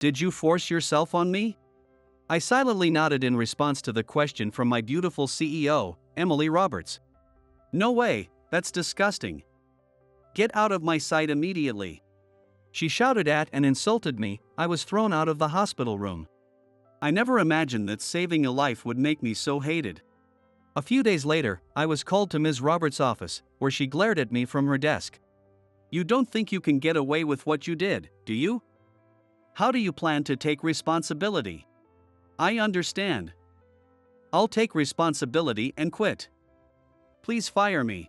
Did you force yourself on me? I silently nodded in response to the question from my beautiful CEO, Emily Roberts. No way, that's disgusting. Get out of my sight immediately. She shouted at and insulted me. I was thrown out of the hospital room. I never imagined that saving a life would make me so hated. A few days later, I was called to Ms. Roberts' office, where she glared at me from her desk. You don't think you can get away with what you did, do you? How do you plan to take responsibility? I understand. I'll take responsibility and quit. Please fire me.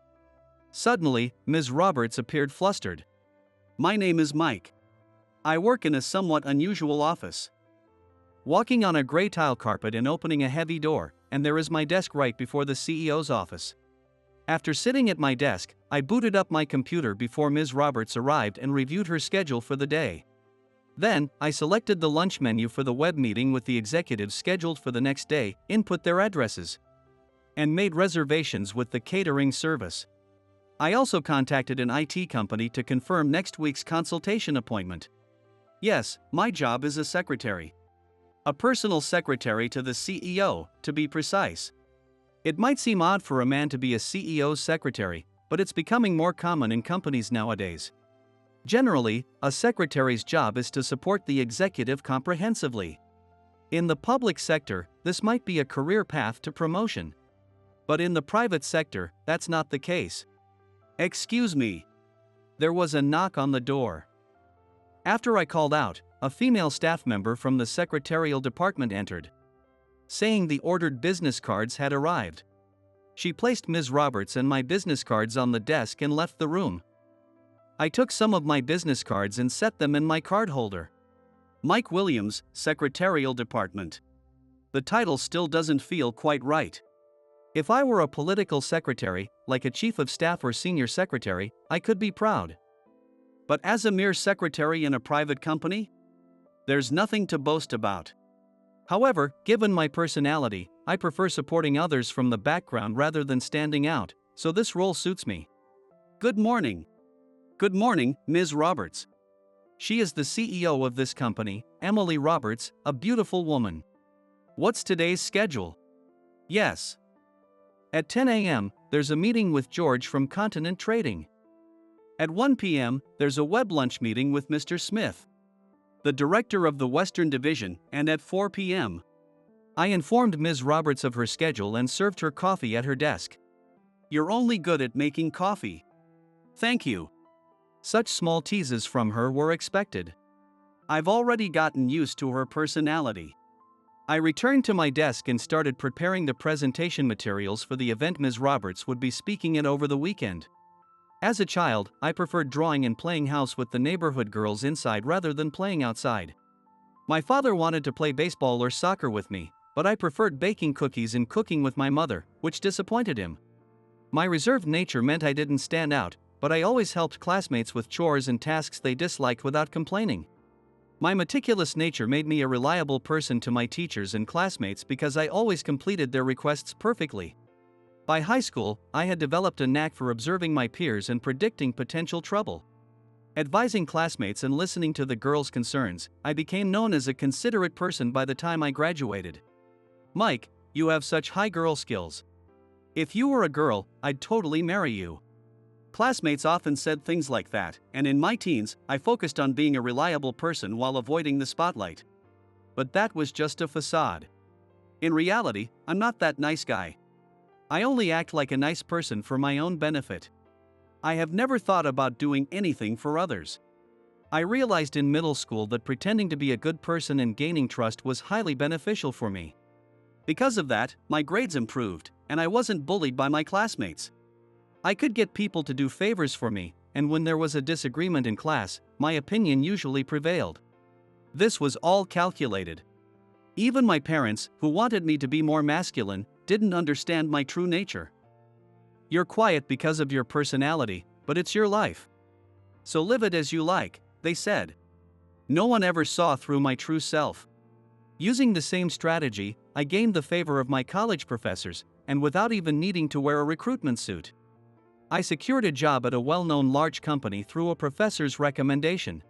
Suddenly, Ms. Roberts appeared flustered. My name is Mike. I work in a somewhat unusual office. Walking on a gray tile carpet and opening a heavy door, and there is my desk right before the CEO's office. After sitting at my desk, I booted up my computer before Ms. Roberts arrived and reviewed her schedule for the day. Then, I selected the lunch menu for the web meeting with the executives scheduled for the next day, input their addresses, and made reservations with the catering service. I also contacted an IT company to confirm next week's consultation appointment. Yes, my job is a secretary. A personal secretary to the CEO, to be precise. It might seem odd for a man to be a CEO's secretary, but it's becoming more common in companies nowadays. Generally, a secretary's job is to support the executive comprehensively. In the public sector, this might be a career path to promotion. But in the private sector, that's not the case. Excuse me. There was a knock on the door. After I called out, a female staff member from the secretarial department entered, saying the ordered business cards had arrived. She placed Ms. Roberts and my business cards on the desk and left the room. I took some of my business cards and set them in my card holder. Mike Williams, Secretarial Department. The title still doesn't feel quite right. If I were a political secretary, like a chief of staff or senior secretary, I could be proud. But as a mere secretary in a private company? There's nothing to boast about. However, given my personality, I prefer supporting others from the background rather than standing out, so this role suits me. Good morning. Good morning, Ms. Roberts. She is the CEO of this company, Emily Roberts, a beautiful woman. What's today's schedule? Yes. At 10 a.m., there's a meeting with George from Continent Trading. At 1 p.m., there's a web lunch meeting with Mr. Smith, the director of the Western Division, and at 4 p.m. I informed Ms. Roberts of her schedule and served her coffee at her desk. You're only good at making coffee. Thank you. Such small teases from her were expected. I've already gotten used to her personality. I returned to my desk and started preparing the presentation materials for the event Ms. Roberts would be speaking at over the weekend. As a child, I preferred drawing and playing house with the neighborhood girls inside rather than playing outside. My father wanted to play baseball or soccer with me, but I preferred baking cookies and cooking with my mother, which disappointed him. My reserved nature meant I didn't stand out, but I always helped classmates with chores and tasks they disliked without complaining. My meticulous nature made me a reliable person to my teachers and classmates because I always completed their requests perfectly. By high school, I had developed a knack for observing my peers and predicting potential trouble. Advising classmates and listening to the girls' concerns, I became known as a considerate person by the time I graduated. Mike, you have such high girl skills. If you were a girl, I'd totally marry you. Classmates often said things like that, and in my teens, I focused on being a reliable person while avoiding the spotlight. But that was just a facade. In reality, I'm not that nice guy. I only act like a nice person for my own benefit. I have never thought about doing anything for others. I realized in middle school that pretending to be a good person and gaining trust was highly beneficial for me. Because of that, my grades improved, and I wasn't bullied by my classmates. I could get people to do favors for me, and when there was a disagreement in class, my opinion usually prevailed. This was all calculated. Even my parents, who wanted me to be more masculine, didn't understand my true nature. You're quiet because of your personality, but it's your life. So live it as you like, they said. No one ever saw through my true self. Using the same strategy, I gained the favor of my college professors, and without even needing to wear a recruitment suit. I secured a job at a well-known large company through a professor's recommendation.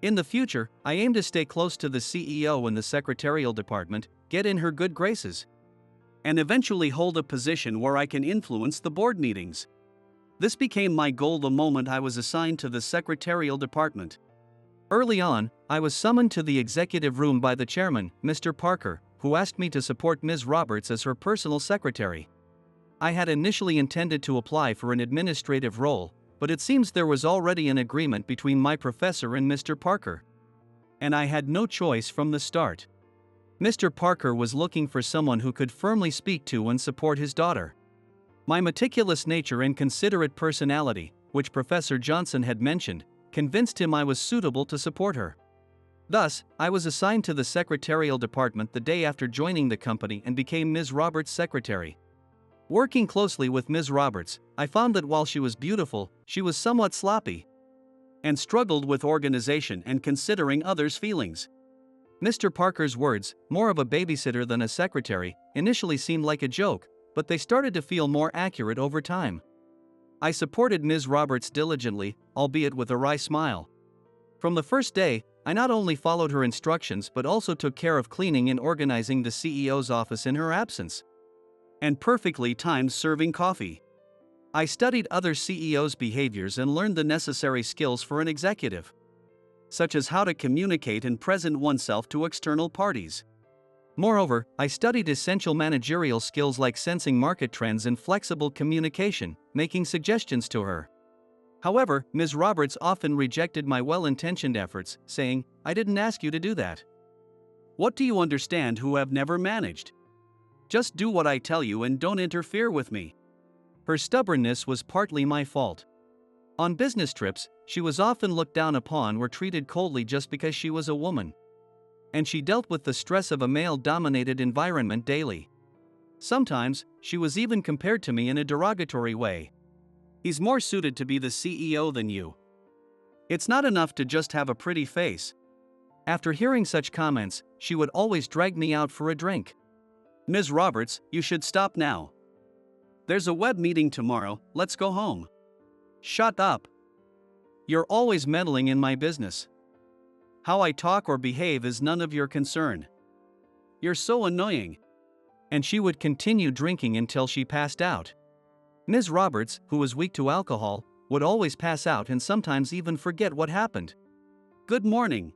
In the future, I aim to stay close to the CEO in the secretarial department, get in her good graces, and eventually hold a position where I can influence the board meetings. This became my goal the moment I was assigned to the secretarial department. Early on, I was summoned to the executive room by the chairman, Mr. Parker, who asked me to support Ms. Roberts as her personal secretary. I had initially intended to apply for an administrative role, but it seems there was already an agreement between my professor and Mr. Parker, and I had no choice from the start. Mr. Parker was looking for someone who could firmly speak to and support his daughter. My meticulous nature and considerate personality, which Professor Johnson had mentioned, convinced him I was suitable to support her. Thus, I was assigned to the secretarial department the day after joining the company and became Ms. Roberts' secretary. Working closely with Ms. Roberts, I found that while she was beautiful, she was somewhat sloppy and struggled with organization and considering others' feelings. Mr. Parker's words, more of a babysitter than a secretary, initially seemed like a joke, but they started to feel more accurate over time. I supported Ms. Roberts diligently, albeit with a wry smile. From the first day, I not only followed her instructions but also took care of cleaning and organizing the CEO's office in her absence, and perfectly timed serving coffee. I studied other CEOs' behaviors and learned the necessary skills for an executive, such as how to communicate and present oneself to external parties. Moreover, I studied essential managerial skills like sensing market trends and flexible communication, making suggestions to her. However, Ms. Roberts often rejected my well-intentioned efforts, saying, "I didn't ask you to do that. What do you understand who have never managed? Just do what I tell you and don't interfere with me." Her stubbornness was partly my fault. On business trips, she was often looked down upon or treated coldly just because she was a woman, and she dealt with the stress of a male-dominated environment daily. Sometimes, she was even compared to me in a derogatory way. "He's more suited to be the CEO than you. It's not enough to just have a pretty face." After hearing such comments, she would always drag me out for a drink. "Ms. Roberts, you should stop now. There's a web meeting tomorrow, let's go home." "Shut up. You're always meddling in my business. How I talk or behave is none of your concern. You're so annoying." And she would continue drinking until she passed out. Ms. Roberts, who was weak to alcohol, would always pass out and sometimes even forget what happened. "Good morning.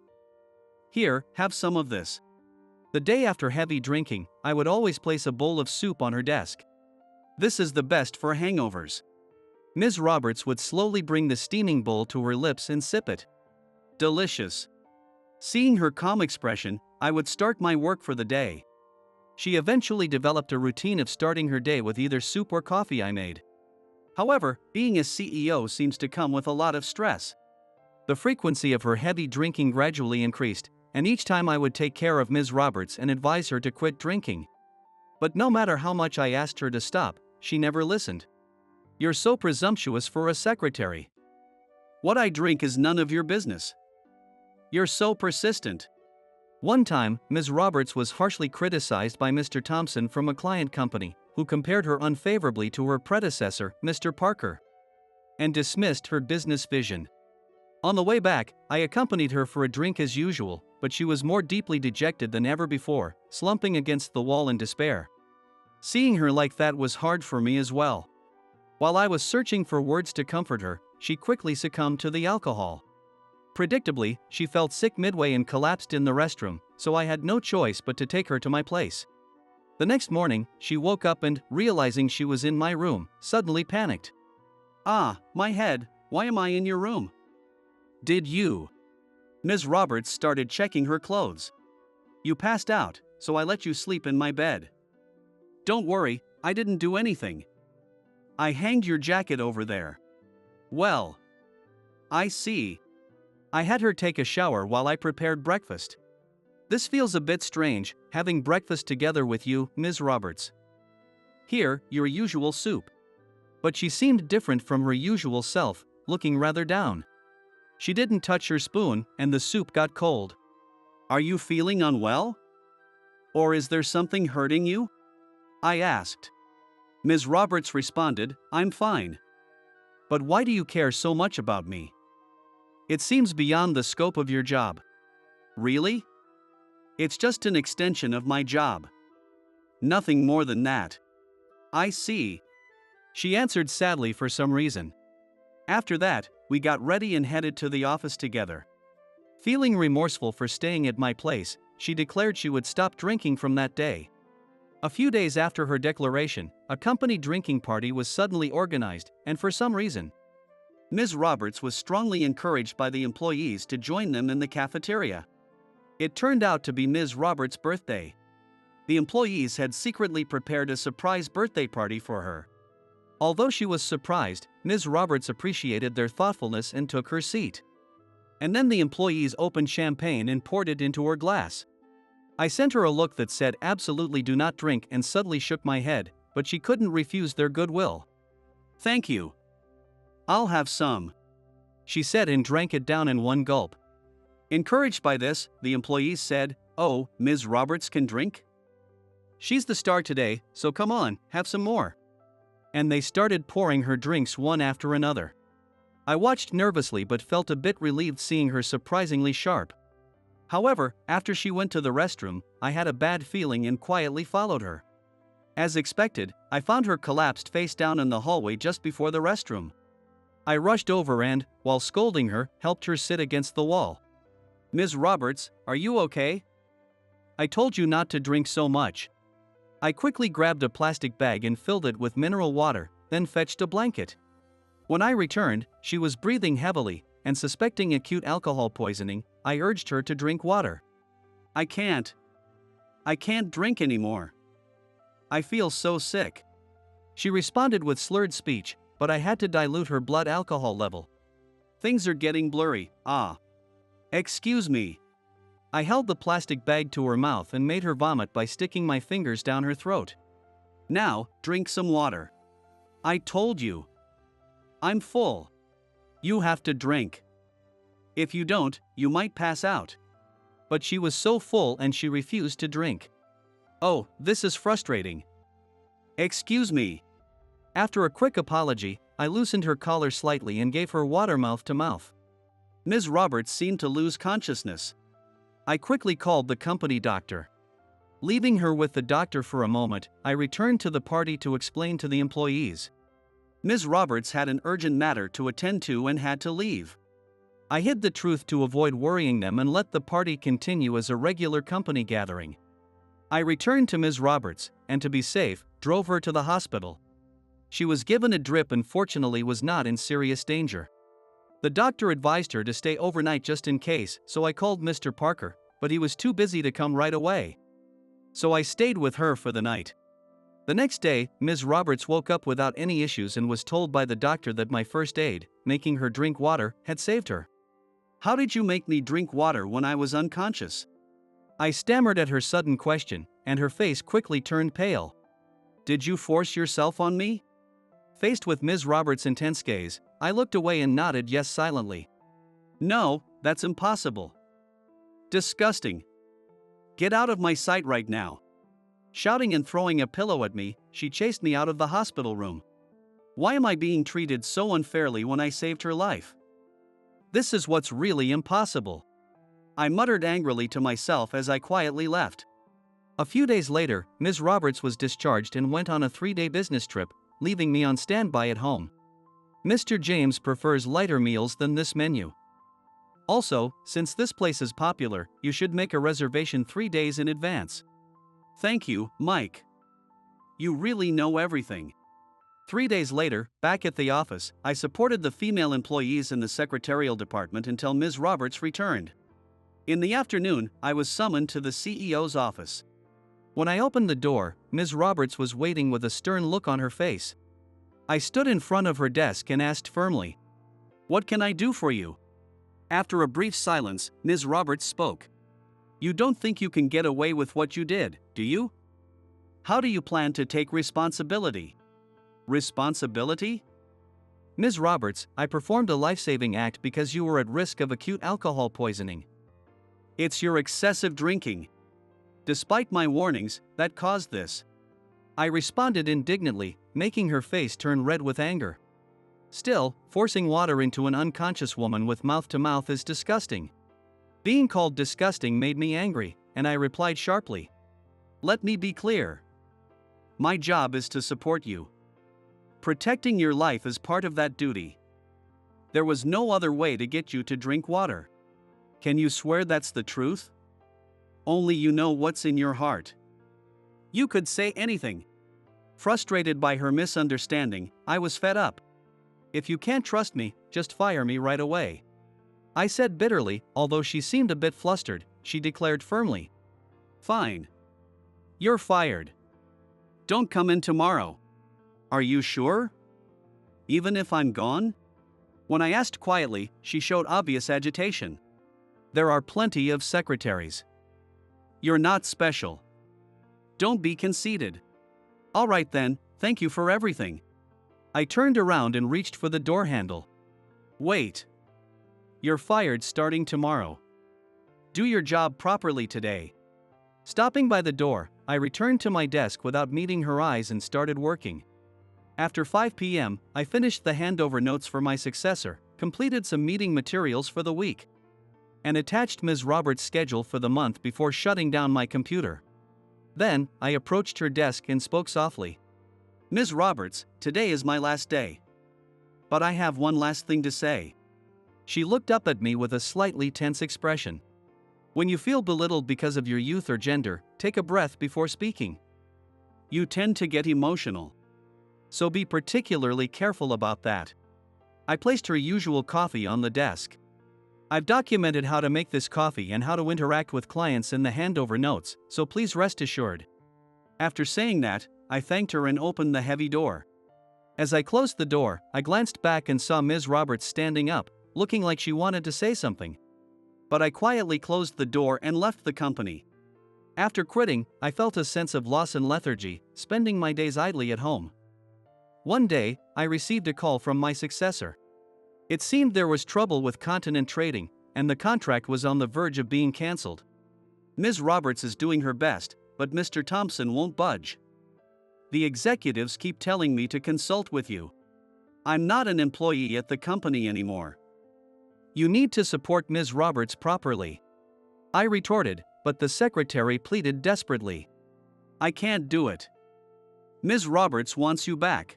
Here, have some of this." The day after heavy drinking, I would always place a bowl of soup on her desk. "This is the best for hangovers." Ms. Roberts would slowly bring the steaming bowl to her lips and sip it. Delicious. Seeing her calm expression, I would start my work for the day. She eventually developed a routine of starting her day with either soup or coffee I made. However, being a CEO seems to come with a lot of stress. The frequency of her heavy drinking gradually increased, and each time I would take care of Ms. Roberts and advise her to quit drinking. But no matter how much I asked her to stop, she never listened. "You're so presumptuous for a secretary. What I drink is none of your business. You're so persistent." One time, Ms. Roberts was harshly criticized by Mr. Thompson from a client company, who compared her unfavorably to her predecessor, Mr. Parker, and dismissed her business vision. On the way back, I accompanied her for a drink as usual, but she was more deeply dejected than ever before, slumping against the wall in despair. Seeing her like that was hard for me as well. While I was searching for words to comfort her, she quickly succumbed to the alcohol. Predictably, she felt sick midway and collapsed in the restroom, so I had no choice but to take her to my place. The next morning, she woke up and, realizing she was in my room, suddenly panicked. "Ah, my head, why am I in your room?" "Did you?" Ms. Roberts started checking her clothes. "You passed out, so I let you sleep in my bed. Don't worry, I didn't do anything. I hanged your jacket over there." "Well, I see." I had her take a shower while I prepared breakfast. "This feels a bit strange, having breakfast together with you, Ms. Roberts. Here, your usual soup." But she seemed different from her usual self, looking rather down. She didn't touch her spoon, and the soup got cold. "Are you feeling unwell? Or is there something hurting you?" I asked. Ms. Roberts responded, "I'm fine. But why do you care so much about me? It seems beyond the scope of your job. Really? It's just an extension of my job. Nothing more than that. I see. She answered sadly for some reason. After that, we got ready and headed to the office together. Feeling remorseful for staying at my place, she declared she would stop drinking from that day. A few days after her declaration, a company drinking party was suddenly organized, and for some reason, Ms. Roberts was strongly encouraged by the employees to join them in the cafeteria. It turned out to be Ms. Roberts' birthday. The employees had secretly prepared a surprise birthday party for her. Although she was surprised, Ms. Roberts appreciated their thoughtfulness and took her seat. And then the employees opened champagne and poured it into her glass. I sent her a look that said absolutely do not drink and suddenly shook my head, but she couldn't refuse their goodwill. Thank you. I'll have some, she said and drank it down in one gulp. Encouraged by this, the employees said, "Oh, Ms. Roberts can drink? She's the star today, so come on, have some more." And they started pouring her drinks one after another. I watched nervously but felt a bit relieved seeing her surprisingly sharp. However, after she went to the restroom, I had a bad feeling and quietly followed her. As expected, I found her collapsed face down in the hallway just before the restroom. I rushed over and, while scolding her, helped her sit against the wall. "Ms. Roberts, are you okay? I told you not to drink so much." I quickly grabbed a plastic bag and filled it with mineral water, then fetched a blanket. When I returned, she was breathing heavily, and suspecting acute alcohol poisoning, I urged her to drink water. I can't drink anymore. I feel so sick." She responded with slurred speech, but I had to dilute her blood alcohol level. "Things are getting blurry, Excuse me." I held the plastic bag to her mouth and made her vomit by sticking my fingers down her throat. "Now, drink some water. I told you. I'm full. You have to drink. If you don't, you might pass out." But she was so full and she refused to drink. Oh, this is frustrating. "Excuse me." After a quick apology, I loosened her collar slightly and gave her water mouth to mouth. Ms. Roberts seemed to lose consciousness. I quickly called the company doctor. Leaving her with the doctor for a moment, I returned to the party to explain to the employees. Ms. Roberts had an urgent matter to attend to and had to leave. I hid the truth to avoid worrying them and let the party continue as a regular company gathering. I returned to Ms. Roberts, and to be safe, drove her to the hospital. She was given a drip and fortunately was not in serious danger. The doctor advised her to stay overnight just in case, so I called Mr. Parker, but he was too busy to come right away. So I stayed with her for the night. The next day, Ms. Roberts woke up without any issues and was told by the doctor that my first aid, making her drink water, had saved her. "How did you make me drink water when I was unconscious?" I stammered at her sudden question, and her face quickly turned pale. "Did you force yourself on me?" Faced with Ms. Roberts' intense gaze, I looked away and nodded yes silently. "No, that's impossible. Disgusting. Get out of my sight right now." Shouting and throwing a pillow at me, she chased me out of the hospital room. Why am I being treated so unfairly when I saved her life? This is what's really impossible. I muttered angrily to myself as I quietly left. A few days later, Ms. Roberts was discharged and went on a 3-day business trip, leaving me on standby at home. Mr. James prefers lighter meals than this menu. Also, since this place is popular, you should make a reservation 3 days in advance. Thank you, Mike. You really know everything. 3 days later, back at the office, I supported the female employees in the secretarial department until Ms. Roberts returned. In the afternoon, I was summoned to the CEO's office. When I opened the door, Ms. Roberts was waiting with a stern look on her face. I stood in front of her desk and asked firmly, "What can I do for you?" After a brief silence, Ms. Roberts spoke. "You don't think you can get away with what you did, do you? How do you plan to take responsibility?" Responsibility? "Ms. Roberts, I performed a life-saving act because you were at risk of acute alcohol poisoning." "It's your excessive drinking. Despite my warnings, that caused this." I responded indignantly, making her face turn red with anger. Still, forcing water into an unconscious woman with mouth to mouth is disgusting. Being called disgusting made me angry, and I replied sharply. Let me be clear. My job is to support you. Protecting your life is part of that duty. There was no other way to get you to drink water. Can you swear that's the truth? Only you know what's in your heart. You could say anything. Frustrated by her misunderstanding, I was fed up. If you can't trust me, just fire me right away. I said bitterly, although she seemed a bit flustered. She declared firmly. Fine. You're fired. Don't come in tomorrow. Are you sure? Even if I'm gone? When I asked quietly, she showed obvious agitation. There are plenty of secretaries. You're not special. Don't be conceited. All right then, thank you for everything. I turned around and reached for the door handle. Wait. You're fired starting tomorrow. Do your job properly today. Stopping by the door, I returned to my desk without meeting her eyes and started working. After 5 p.m., I finished the handover notes for my successor, completed some meeting materials for the week, and attached Ms. Roberts' schedule for the month before shutting down my computer. Then, I approached her desk and spoke softly. Ms. Roberts, today is my last day. But I have one last thing to say. She looked up at me with a slightly tense expression. When you feel belittled because of your youth or gender, take a breath before speaking. You tend to get emotional. So be particularly careful about that. I placed her usual coffee on the desk. I've documented how to make this coffee and how to interact with clients in the handover notes, so please rest assured. After saying that, I thanked her and opened the heavy door. As I closed the door, I glanced back and saw Ms. Roberts standing up, looking like she wanted to say something. But I quietly closed the door and left the company. After quitting, I felt a sense of loss and lethargy, spending my days idly at home. One day, I received a call from my successor. It seemed there was trouble with Continent Trading, and the contract was on the verge of being cancelled. Ms. Roberts is doing her best, but Mr. Thompson won't budge. The executives keep telling me to consult with you. I'm not an employee at the company anymore. You need to support Ms. Roberts properly. I retorted, but the secretary pleaded desperately. I can't do it. Ms. Roberts wants you back.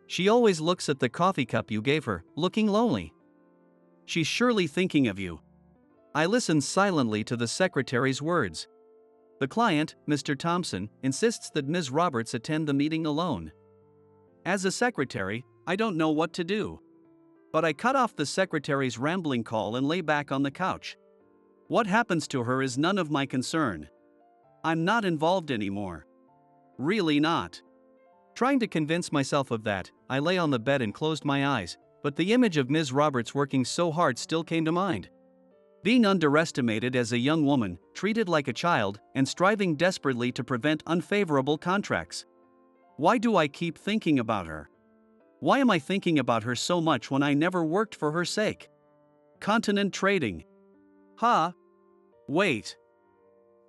She always looks at the coffee cup you gave her, looking lonely. She's surely thinking of you. I listened silently to the secretary's words. The client, Mr. Thompson, insists that Ms. Roberts attend the meeting alone. As a secretary, I don't know what to do. But I cut off the secretary's rambling call and lay back on the couch. What happens to her is none of my concern. I'm not involved anymore. Really not. Trying to convince myself of that, I lay on the bed and closed my eyes, but the image of Ms. Roberts working so hard still came to mind. Being underestimated as a young woman, treated like a child, and striving desperately to prevent unfavorable contracts. Why do I keep thinking about her? Why am I thinking about her so much when I never worked for her sake? Continent Trading. Wait.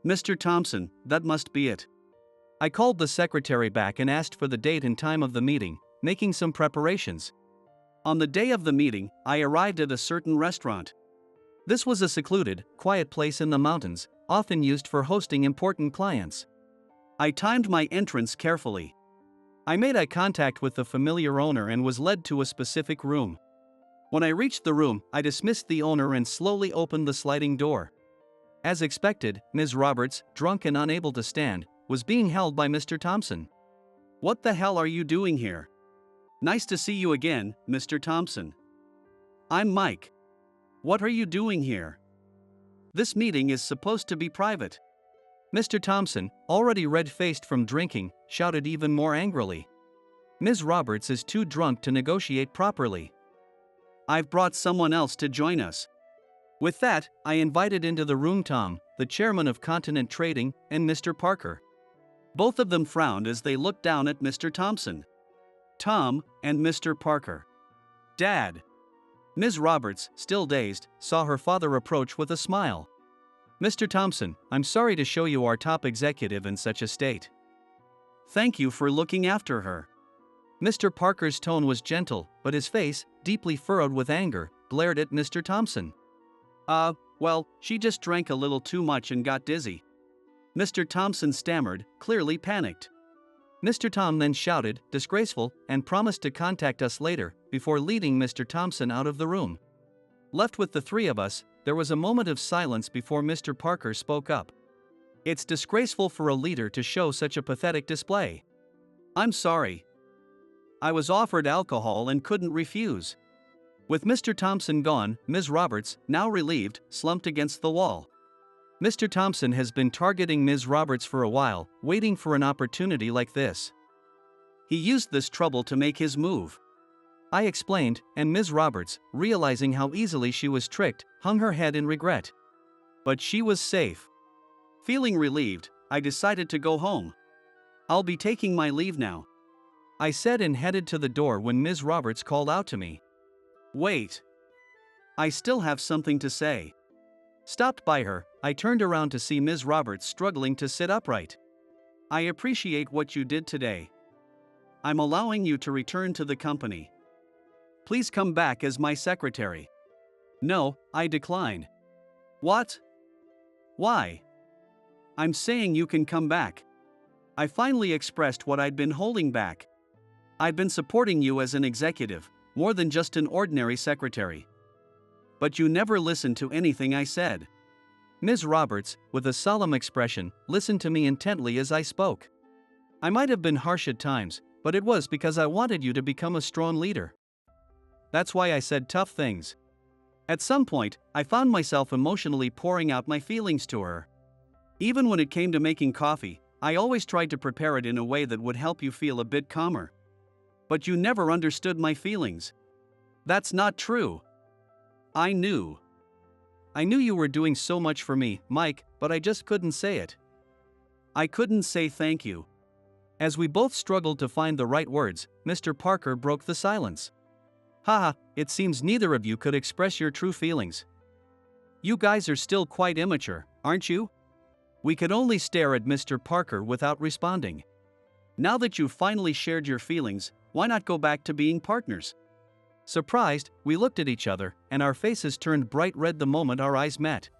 Mr. Thompson, that must be it. I called the secretary back and asked for the date and time of the meeting, making some preparations. On the day of the meeting, I arrived at a certain restaurant. This was a secluded, quiet place in the mountains, often used for hosting important clients. I timed my entrance carefully. I made eye contact with the familiar owner and was led to a specific room. When I reached the room, I dismissed the owner and slowly opened the sliding door. As expected, Ms. Roberts, drunk and unable to stand, was being held by Mr. Thompson. What the hell are you doing here? Nice to see you again, Mr. Thompson. I'm Mike. What are you doing here? This meeting is supposed to be private. Mr. Thompson, already red-faced from drinking, shouted even more angrily. Ms. Roberts is too drunk to negotiate properly. I've brought someone else to join us. With that, I invited into the room Tom, the chairman of Continent Trading, and Mr. Parker. Both of them frowned as they looked down at Mr. Thompson. Tom and Mr. Parker. Dad. Ms. Roberts, still dazed, saw her father approach with a smile. Mr. Thompson, I'm sorry to show you our top executive in such a state. Thank you for looking after her. Mr. Parker's tone was gentle, but his face, deeply furrowed with anger, glared at Mr. Thompson. Well, she just drank a little too much and got dizzy. Mr. Thompson stammered, clearly panicked. Mr. Tom then shouted, disgraceful, and promised to contact us later, before leading Mr. Thompson out of the room. Left with the three of us, there was a moment of silence before Mr. Parker spoke up. It's disgraceful for a leader to show such a pathetic display. I'm sorry. I was offered alcohol and couldn't refuse. With Mr. Thompson gone, Ms. Roberts, now relieved, slumped against the wall. Mr. Thompson has been targeting Ms. Roberts for a while, waiting for an opportunity like this. He used this trouble to make his move. I explained, and Ms. Roberts, realizing how easily she was tricked, hung her head in regret. But she was safe. Feeling relieved, I decided to go home. I'll be taking my leave now, I said, and headed to the door when Ms. Roberts called out to me. Wait. I still have something to say. Stopped by her, I turned around to see Ms. Roberts struggling to sit upright. I appreciate what you did today. I'm allowing you to return to the company. Please come back as my secretary. No, I decline. What? Why? I'm saying you can come back. I finally expressed what I'd been holding back. I'd been supporting you as an executive, more than just an ordinary secretary. But you never listened to anything I said. Ms. Roberts, with a solemn expression, listened to me intently as I spoke. I might have been harsh at times, but it was because I wanted you to become a strong leader. That's why I said tough things. At some point, I found myself emotionally pouring out my feelings to her. Even when it came to making coffee, I always tried to prepare it in a way that would help you feel a bit calmer. But you never understood my feelings. That's not true. I knew you were doing so much for me, Mike, but I just couldn't say it. I couldn't say thank you. As we both struggled to find the right words, Mr. Parker broke the silence. Haha, it seems neither of you could express your true feelings. You guys are still quite immature, aren't you? We could only stare at Mr. Parker without responding. Now that you've finally shared your feelings, why not go back to being partners? Surprised, we looked at each other, and our faces turned bright red the moment our eyes met.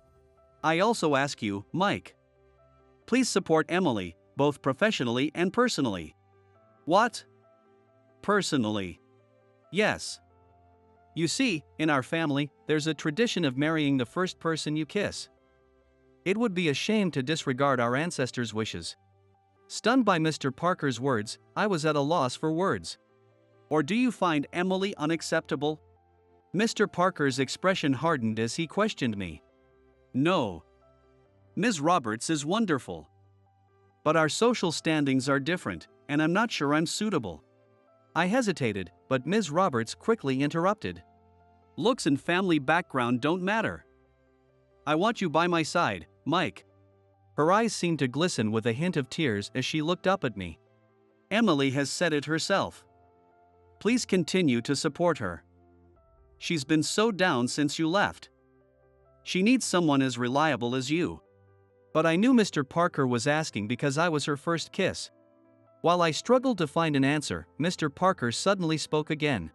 I also ask you, Mike. Please support Emily, both professionally and personally. What? Personally. Yes. You see, in our family, there's a tradition of marrying the first person you kiss. It would be a shame to disregard our ancestors' wishes. Stunned by Mr. Parker's words, I was at a loss for words. Or do you find Emily unacceptable? Mr. Parker's expression hardened as he questioned me. No. Ms. Roberts is wonderful. But our social standings are different, and I'm not sure I'm suitable. I hesitated, but Ms. Roberts quickly interrupted. Looks and family background don't matter. I want you by my side, Mike. Her eyes seemed to glisten with a hint of tears as she looked up at me. Emily has said it herself. Please continue to support her. She's been so down since you left. She needs someone as reliable as you. But I knew Mr. Parker was asking because I was her first kiss. While I struggled to find an answer, Mr. Parker suddenly spoke again.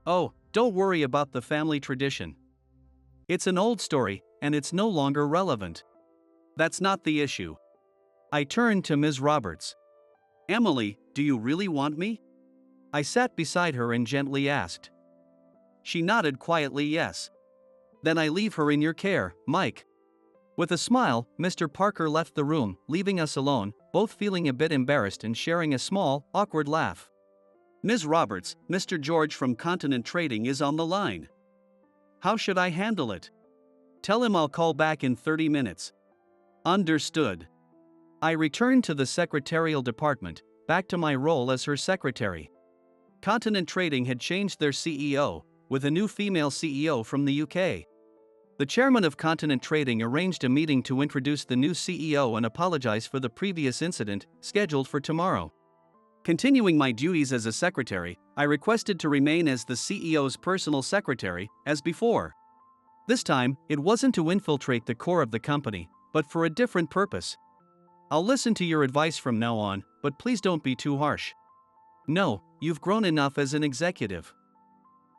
Oh, don't worry about the family tradition. It's an old story, and it's no longer relevant. That's not the issue. I turned to Ms. Roberts. Emily, do you really want me? I sat beside her and gently asked. She nodded quietly yes. Then I leave her in your care, Mike. With a smile, Mr. Parker left the room, leaving us alone, both feeling a bit embarrassed and sharing a small, awkward laugh. Ms. Roberts, Mr. George from Continent Trading is on the line. How should I handle it? Tell him I'll call back in 30 minutes. Understood. I returned to the secretarial department, back to my role as her secretary. Continent Trading had changed their CEO, with a new female CEO from the UK. The chairman of Continent Trading arranged a meeting to introduce the new CEO and apologize for the previous incident, scheduled for tomorrow. Continuing my duties as a secretary, I requested to remain as the CEO's personal secretary, as before. This time, it wasn't to infiltrate the core of the company, but for a different purpose. I'll listen to your advice from now on, but please don't be too harsh. No, you've grown enough as an executive.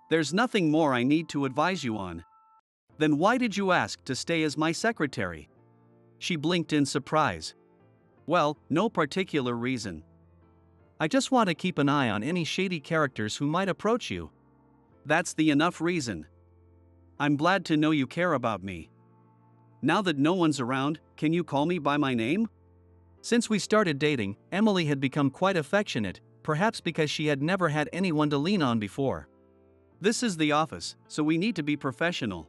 There's nothing more I need to advise you on. Then why did you ask to stay as my secretary? She blinked in surprise. Well, no particular reason. I just want to keep an eye on any shady characters who might approach you. That's the enough reason. I'm glad to know you care about me. Now that no one's around, can you call me by my name? Since we started dating, Emily had become quite affectionate, perhaps because she had never had anyone to lean on before. This is the office, so we need to be professional.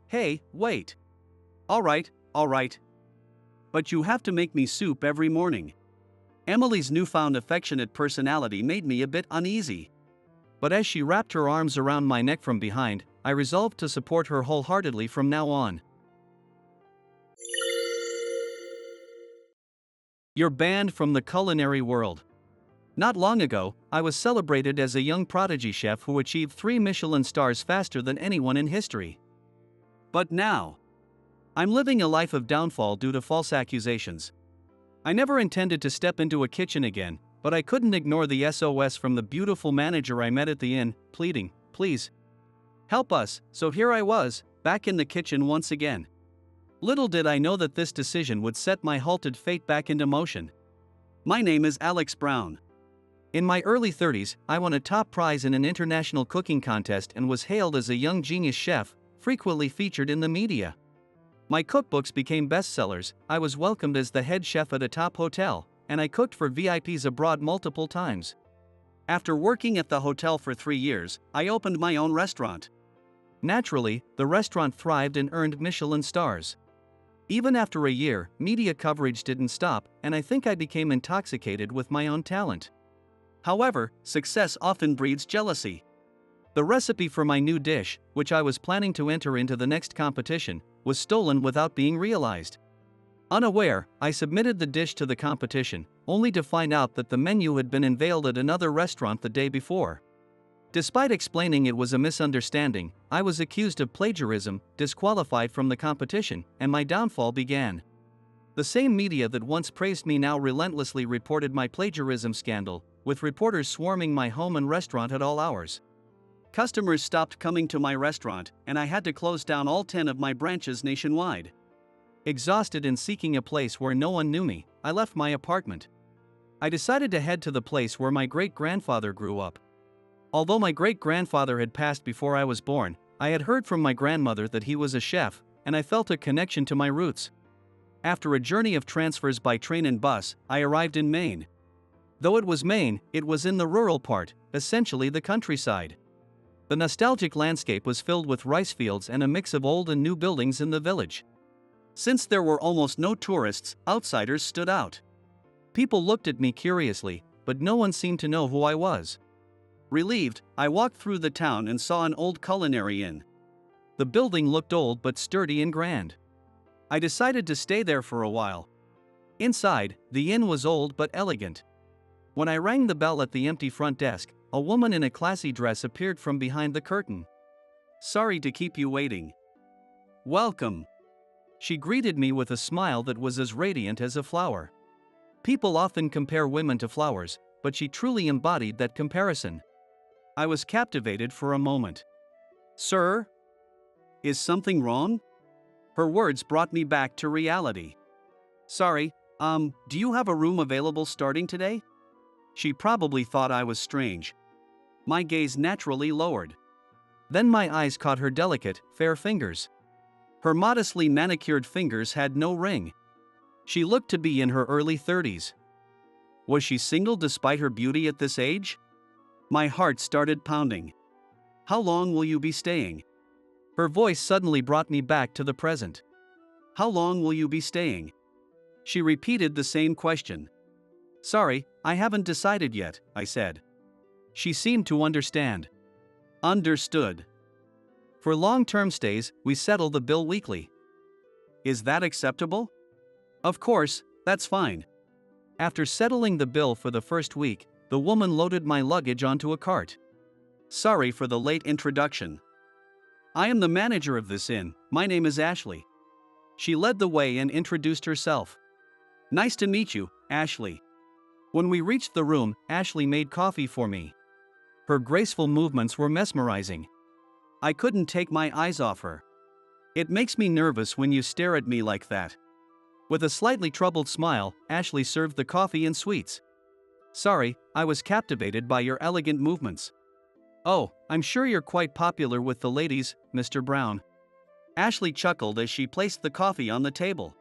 Hey, wait. All right. But you have to make me soup every morning. Emily's newfound affectionate personality made me a bit uneasy. But as she wrapped her arms around my neck from behind, I resolved to support her wholeheartedly from now on. You're banned from the culinary world. Not long ago, I was celebrated as a young prodigy chef who achieved 3 Michelin stars faster than anyone in history. But now, I'm living a life of downfall due to false accusations. I never intended to step into a kitchen again, but I couldn't ignore the SOS from the beautiful manager I met at the inn, pleading, "Please, help us." So here I was, back in the kitchen once again. Little did I know that this decision would set my halted fate back into motion. My name is Alex Brown. In my early 30s, I won a top prize in an international cooking contest and was hailed as a young genius chef, frequently featured in the media. My cookbooks became bestsellers, I was welcomed as the head chef at a top hotel, and I cooked for VIPs abroad multiple times. After working at the hotel for 3 years, I opened my own restaurant. Naturally, the restaurant thrived and earned Michelin stars. Even after a year, media coverage didn't stop, and I think I became intoxicated with my own talent. However, success often breeds jealousy. The recipe for my new dish, which I was planning to enter into the next competition, was stolen without being realized. Unaware, I submitted the dish to the competition, only to find out that the menu had been unveiled at another restaurant the day before. Despite explaining it was a misunderstanding, I was accused of plagiarism, disqualified from the competition, and my downfall began. The same media that once praised me now relentlessly reported my plagiarism scandal, with reporters swarming my home and restaurant at all hours. Customers stopped coming to my restaurant, and I had to close down all 10 of my branches nationwide. Exhausted and seeking a place where no one knew me, I left my apartment. I decided to head to the place where my great-grandfather grew up. Although my great-grandfather had passed before I was born, I had heard from my grandmother that he was a chef, and I felt a connection to my roots. After a journey of transfers by train and bus, I arrived in Maine. Though it was Maine, it was in the rural part, essentially the countryside. The nostalgic landscape was filled with rice fields and a mix of old and new buildings in the village. Since there were almost no tourists, outsiders stood out. People looked at me curiously, but no one seemed to know who I was. Relieved, I walked through the town and saw an old culinary inn. The building looked old but sturdy and grand. I decided to stay there for a while. Inside, the inn was old but elegant. When I rang the bell at the empty front desk, a woman in a classy dress appeared from behind the curtain. "Sorry to keep you waiting." "Welcome." She greeted me with a smile that was as radiant as a flower. People often compare women to flowers, but she truly embodied that comparison. I was captivated for a moment. "Sir? Is something wrong?" Her words brought me back to reality. "Sorry, do you have a room available starting today?" She probably thought I was strange. My gaze naturally lowered. Then my eyes caught her delicate, fair fingers. Her modestly manicured fingers had no ring. She looked to be in her early 30s. Was she single despite her beauty at this age? My heart started pounding. "How long will you be staying?" Her voice suddenly brought me back to the present. "How long will you be staying?" She repeated the same question. "Sorry, I haven't decided yet," I said. She seemed to understand. "Understood. For long-term stays, we settle the bill weekly." "Is that acceptable?" "Of course, that's fine." After settling the bill for the first week, the woman loaded my luggage onto a cart. "Sorry for the late introduction. I am the manager of this inn, my name is Ashley." She led the way and introduced herself. "Nice to meet you, Ashley." When we reached the room, Ashley made coffee for me. Her graceful movements were mesmerizing. I couldn't take my eyes off her. It makes me nervous when you stare at me like that. With a slightly troubled smile, Ashley served the coffee and sweets. Sorry, I was captivated by your elegant movements. Oh, I'm sure you're quite popular with the ladies, Mr. Brown. Ashley chuckled as she placed the coffee on the table.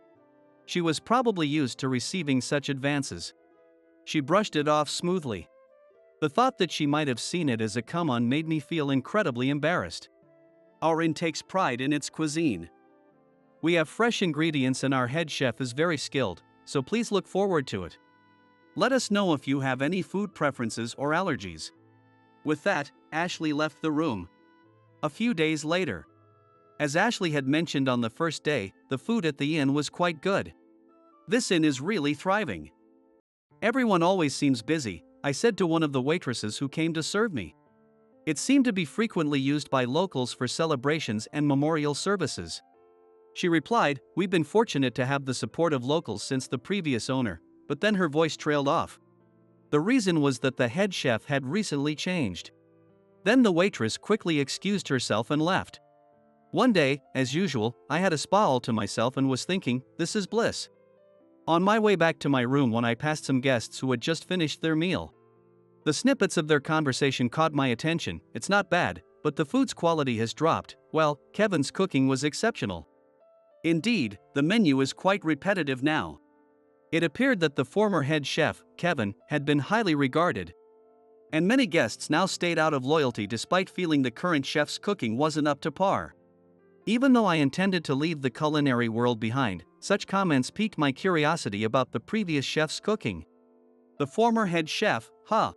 She was probably used to receiving such advances. She brushed it off smoothly. The thought that she might have seen it as a come-on made me feel incredibly embarrassed. Our inn takes pride in its cuisine. We have fresh ingredients and our head chef is very skilled, so please look forward to it. Let us know if you have any food preferences or allergies. With that, Ashley left the room. A few days later. As Ashley had mentioned on the first day, the food at the inn was quite good. This inn is really thriving. Everyone always seems busy, I said to one of the waitresses who came to serve me. It seemed to be frequently used by locals for celebrations and memorial services. She replied, "We've been fortunate to have the support of locals since the previous owner," but then her voice trailed off. The reason was that the head chef had recently changed. Then the waitress quickly excused herself and left. One day, as usual, I had a spa all to myself and was thinking, this is bliss. On my way back to my room when I passed some guests who had just finished their meal. The snippets of their conversation caught my attention. It's not bad, but the food's quality has dropped. Well, Kevin's cooking was exceptional. Indeed, the menu is quite repetitive now. It appeared that the former head chef, Kevin, had been highly regarded. And many guests now stayed out of loyalty despite feeling the current chef's cooking wasn't up to par. Even though I intended to leave the culinary world behind, such comments piqued my curiosity about the previous chef's cooking. The former head chef, huh?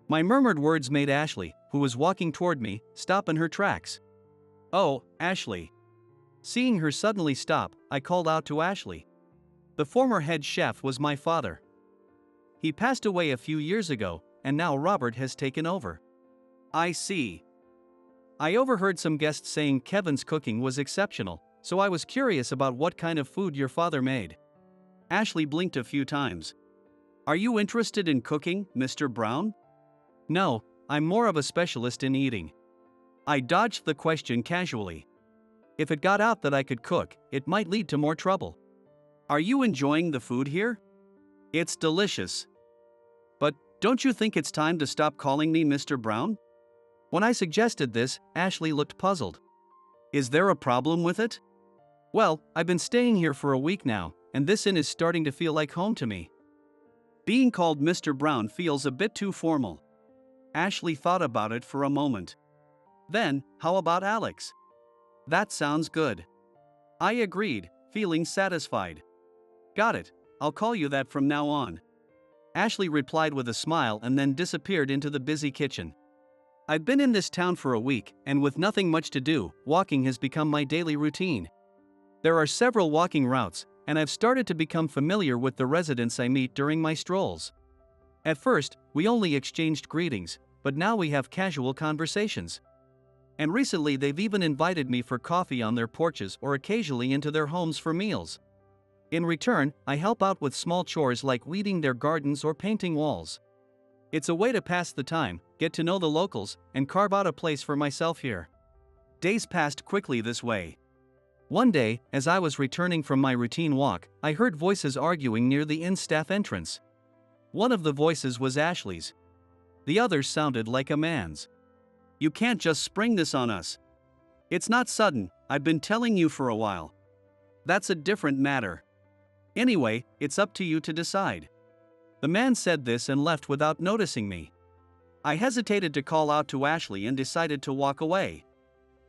My murmured words made Ashley, who was walking toward me, stop in her tracks. Oh, Ashley. Seeing her suddenly stop, I called out to Ashley. The former head chef was my father. He passed away a few years ago, and now Robert has taken over. I see. I overheard some guests saying Kevin's cooking was exceptional, so I was curious about what kind of food your father made. Ashley blinked a few times. Are you interested in cooking, Mr. Brown? No, I'm more of a specialist in eating. I dodged the question casually. If it got out that I could cook, it might lead to more trouble. Are you enjoying the food here? It's delicious. But don't you think it's time to stop calling me Mr. Brown? When I suggested this, Ashley looked puzzled. Is there a problem with it? Well, I've been staying here for a week now, and this inn is starting to feel like home to me. Being called Mr. Brown feels a bit too formal. Ashley thought about it for a moment. Then, how about Alex? That sounds good. I agreed, feeling satisfied. Got it, I'll call you that from now on. Ashley replied with a smile and then disappeared into the busy kitchen. I've been in this town for a week, and with nothing much to do, walking has become my daily routine. There are several walking routes, and I've started to become familiar with the residents I meet during my strolls. At first, we only exchanged greetings, but now we have casual conversations. And recently they've even invited me for coffee on their porches or occasionally into their homes for meals. In return, I help out with small chores like weeding their gardens or painting walls. It's a way to pass the time, get to know the locals, and carve out a place for myself here. Days passed quickly this way. One day, as I was returning from my routine walk, I heard voices arguing near the inn staff entrance. One of the voices was Ashley's. The other sounded like a man's. You can't just spring this on us. It's not sudden, I've been telling you for a while. That's a different matter. Anyway, it's up to you to decide. The man said this and left without noticing me. I hesitated to call out to Ashley and decided to walk away.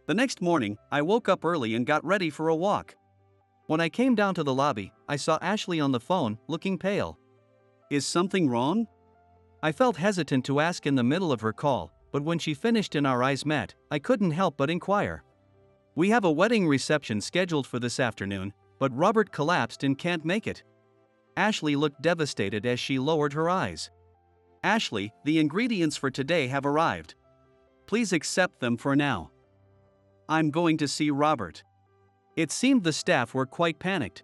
The next morning, I woke up early and got ready for a walk. When I came down to the lobby, I saw Ashley on the phone, looking pale. Is something wrong? I felt hesitant to ask in the middle of her call, but when she finished and our eyes met, I couldn't help but inquire. We have a wedding reception scheduled for this afternoon, but Robert collapsed and can't make it. Ashley looked devastated as she lowered her eyes. Ashley, the ingredients for today have arrived. Please accept them for now. I'm going to see Robert. It seemed the staff were quite panicked.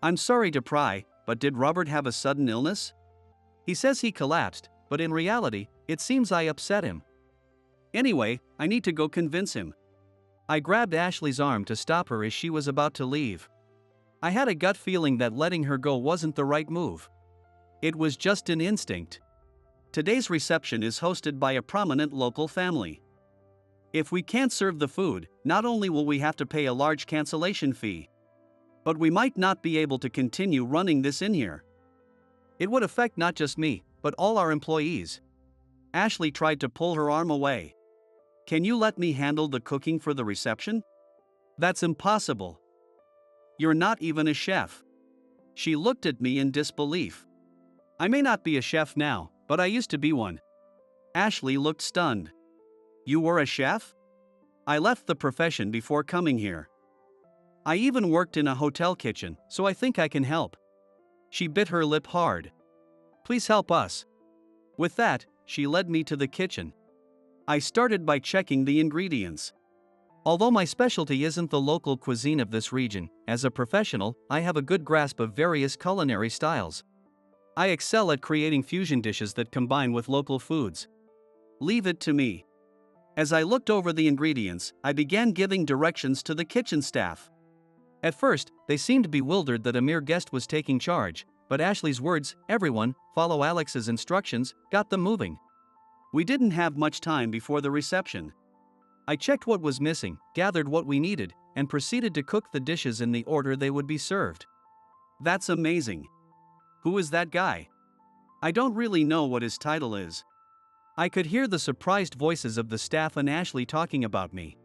I'm sorry to pry, but did Robert have a sudden illness? He says he collapsed, but in reality, it seems I upset him. Anyway, I need to go convince him. I grabbed Ashley's arm to stop her as she was about to leave. I had a gut feeling that letting her go wasn't the right move. It was just an instinct. Today's reception is hosted by a prominent local family. If we can't serve the food, not only will we have to pay a large cancellation fee, but we might not be able to continue running this in here. It would affect not just me, but all our employees. Ashley tried to pull her arm away. Can you let me handle the cooking for the reception? That's impossible. You're not even a chef. She looked at me in disbelief. I may not be a chef now, but I used to be one. Ashley looked stunned. You were a chef? I left the profession before coming here. I even worked in a hotel kitchen, so I think I can help. She bit her lip hard. Please help us. With that, she led me to the kitchen. I started by checking the ingredients. Although my specialty isn't the local cuisine of this region, as a professional, I have a good grasp of various culinary styles. I excel at creating fusion dishes that combine with local foods. Leave it to me. As I looked over the ingredients, I began giving directions to the kitchen staff. At first, they seemed bewildered that a mere guest was taking charge, but Ashley's words, "Everyone, follow Alex's instructions," got them moving. We didn't have much time before the reception. I checked what was missing, gathered what we needed, and proceeded to cook the dishes in the order they would be served. That's amazing. Who is that guy? I don't really know what his title is. I could hear the surprised voices of the staff and Ashley talking about me.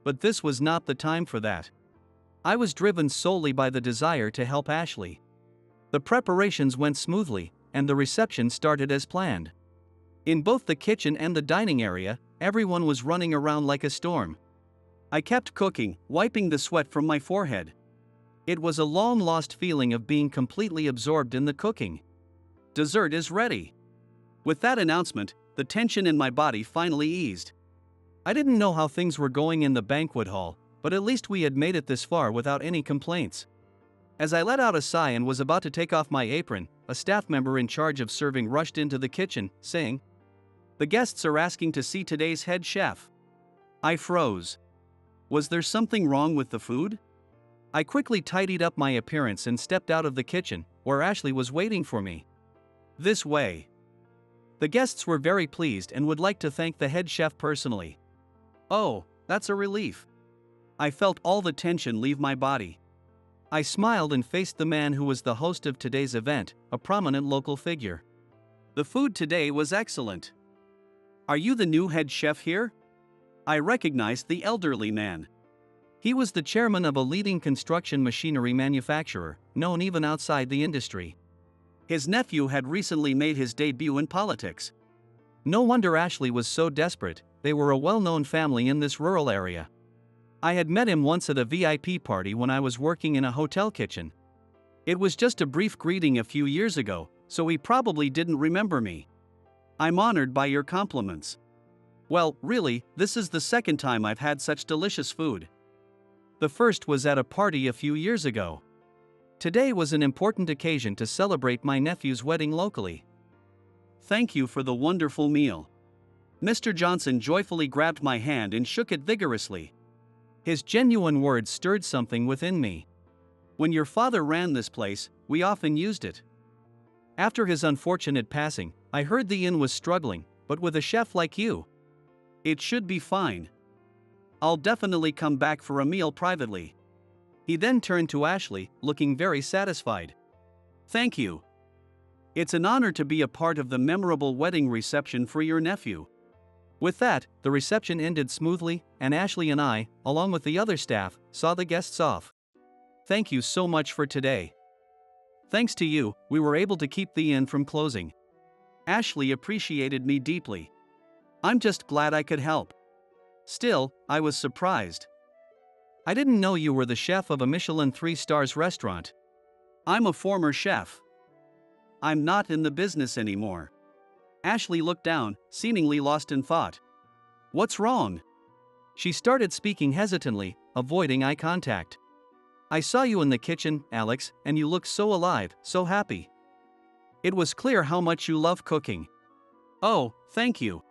But this was not the time for that. I was driven solely by the desire to help Ashley. The preparations went smoothly, and the reception started as planned. In both the kitchen and the dining area, everyone was running around like a storm. I kept cooking, wiping the sweat from my forehead. It was a long-lost feeling of being completely absorbed in the cooking. Dessert is ready. With that announcement, the tension in my body finally eased. I didn't know how things were going in the banquet hall, but at least we had made it this far without any complaints. As I let out a sigh and was about to take off my apron, a staff member in charge of serving rushed into the kitchen, saying, "The guests are asking to see today's head chef." I froze. Was there something wrong with the food? I quickly tidied up my appearance and stepped out of the kitchen, where Ashley was waiting for me. This way. The guests were very pleased and would like to thank the head chef personally. Oh, that's a relief. I felt all the tension leave my body. I smiled and faced the man who was the host of today's event, a prominent local figure. The food today was excellent. Are you the new head chef here? I recognized the elderly man. He was the chairman of a leading construction machinery manufacturer, known even outside the industry. His nephew had recently made his debut in politics. No wonder Ashley was so desperate. They were a well-known family in this rural area. I had met him once at a VIP party when I was working in a hotel kitchen. It was just a brief greeting a few years ago, so he probably didn't remember me. I'm honored by your compliments. Well, really, this is the second time I've had such delicious food. The first was at a party a few years ago. Today was an important occasion to celebrate my nephew's wedding locally. Thank you for the wonderful meal. Mr. Johnson joyfully grabbed my hand and shook it vigorously. His genuine words stirred something within me. When your father ran this place, we often used it. After his unfortunate passing, I heard the inn was struggling, but with a chef like you, it should be fine. I'll definitely come back for a meal privately. He then turned to Ashley, looking very satisfied. Thank you. It's an honor to be a part of the memorable wedding reception for your nephew. With that, the reception ended smoothly, and Ashley and I, along with the other staff, saw the guests off. Thank you so much for today. Thanks to you, we were able to keep the inn from closing. Ashley appreciated me deeply. I'm just glad I could help. Still, I was surprised. I didn't know you were the chef of a Michelin 3 stars restaurant. I'm a former chef. I'm not in the business anymore. Ashley looked down, seemingly lost in thought. What's wrong? She started speaking hesitantly, avoiding eye contact. I saw you in the kitchen, Alex, and you looked so alive, so happy. It was clear how much you love cooking. Oh, thank you.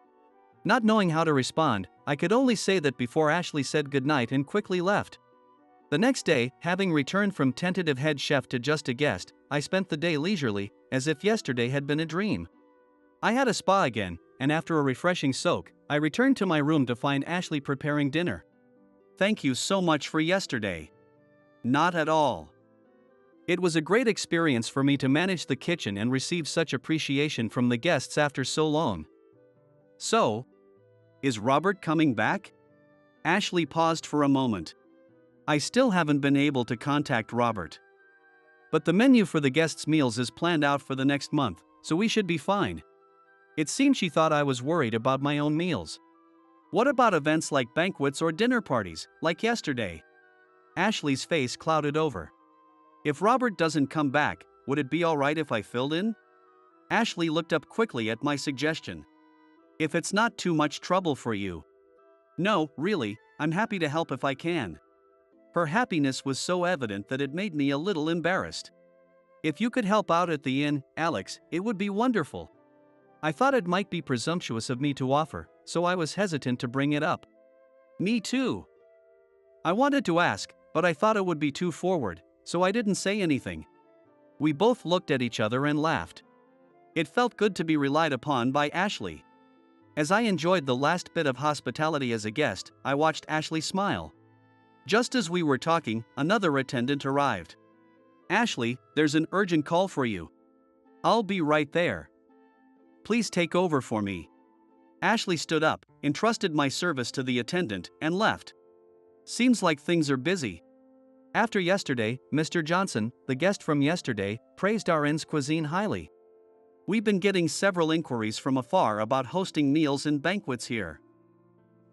Not knowing how to respond, I could only say that before Ashley said goodnight and quickly left. The next day, having returned from tentative head chef to just a guest, I spent the day leisurely, as if yesterday had been a dream. I had a spa again, and after a refreshing soak, I returned to my room to find Ashley preparing dinner. Thank you so much for yesterday. Not at all. It was a great experience for me to manage the kitchen and receive such appreciation from the guests after so long. So, is Robert coming back? Ashley paused for a moment. I still haven't been able to contact Robert. But the menu for the guests' meals is planned out for the next month, so we should be fine. It seemed she thought I was worried about my own meals. What about events like banquets or dinner parties, like yesterday? Ashley's face clouded over. If Robert doesn't come back, would it be alright if I filled in? Ashley looked up quickly at my suggestion. If it's not too much trouble for you. No, really, I'm happy to help if I can. Her happiness was so evident that it made me a little embarrassed. If you could help out at the inn, Alex, it would be wonderful. I thought it might be presumptuous of me to offer, so I was hesitant to bring it up. Me too. I wanted to ask, but I thought it would be too forward, so I didn't say anything. We both looked at each other and laughed. It felt good to be relied upon by Ashley. As I enjoyed the last bit of hospitality as a guest, I watched Ashley smile. Just as we were talking, another attendant arrived. Ashley, there's an urgent call for you. I'll be right there. Please take over for me. Ashley stood up, entrusted my service to the attendant, and left. Seems like things are busy. After yesterday, Mr. Johnson, the guest from yesterday, praised our inn's cuisine highly. We've been getting several inquiries from afar about hosting meals and banquets here.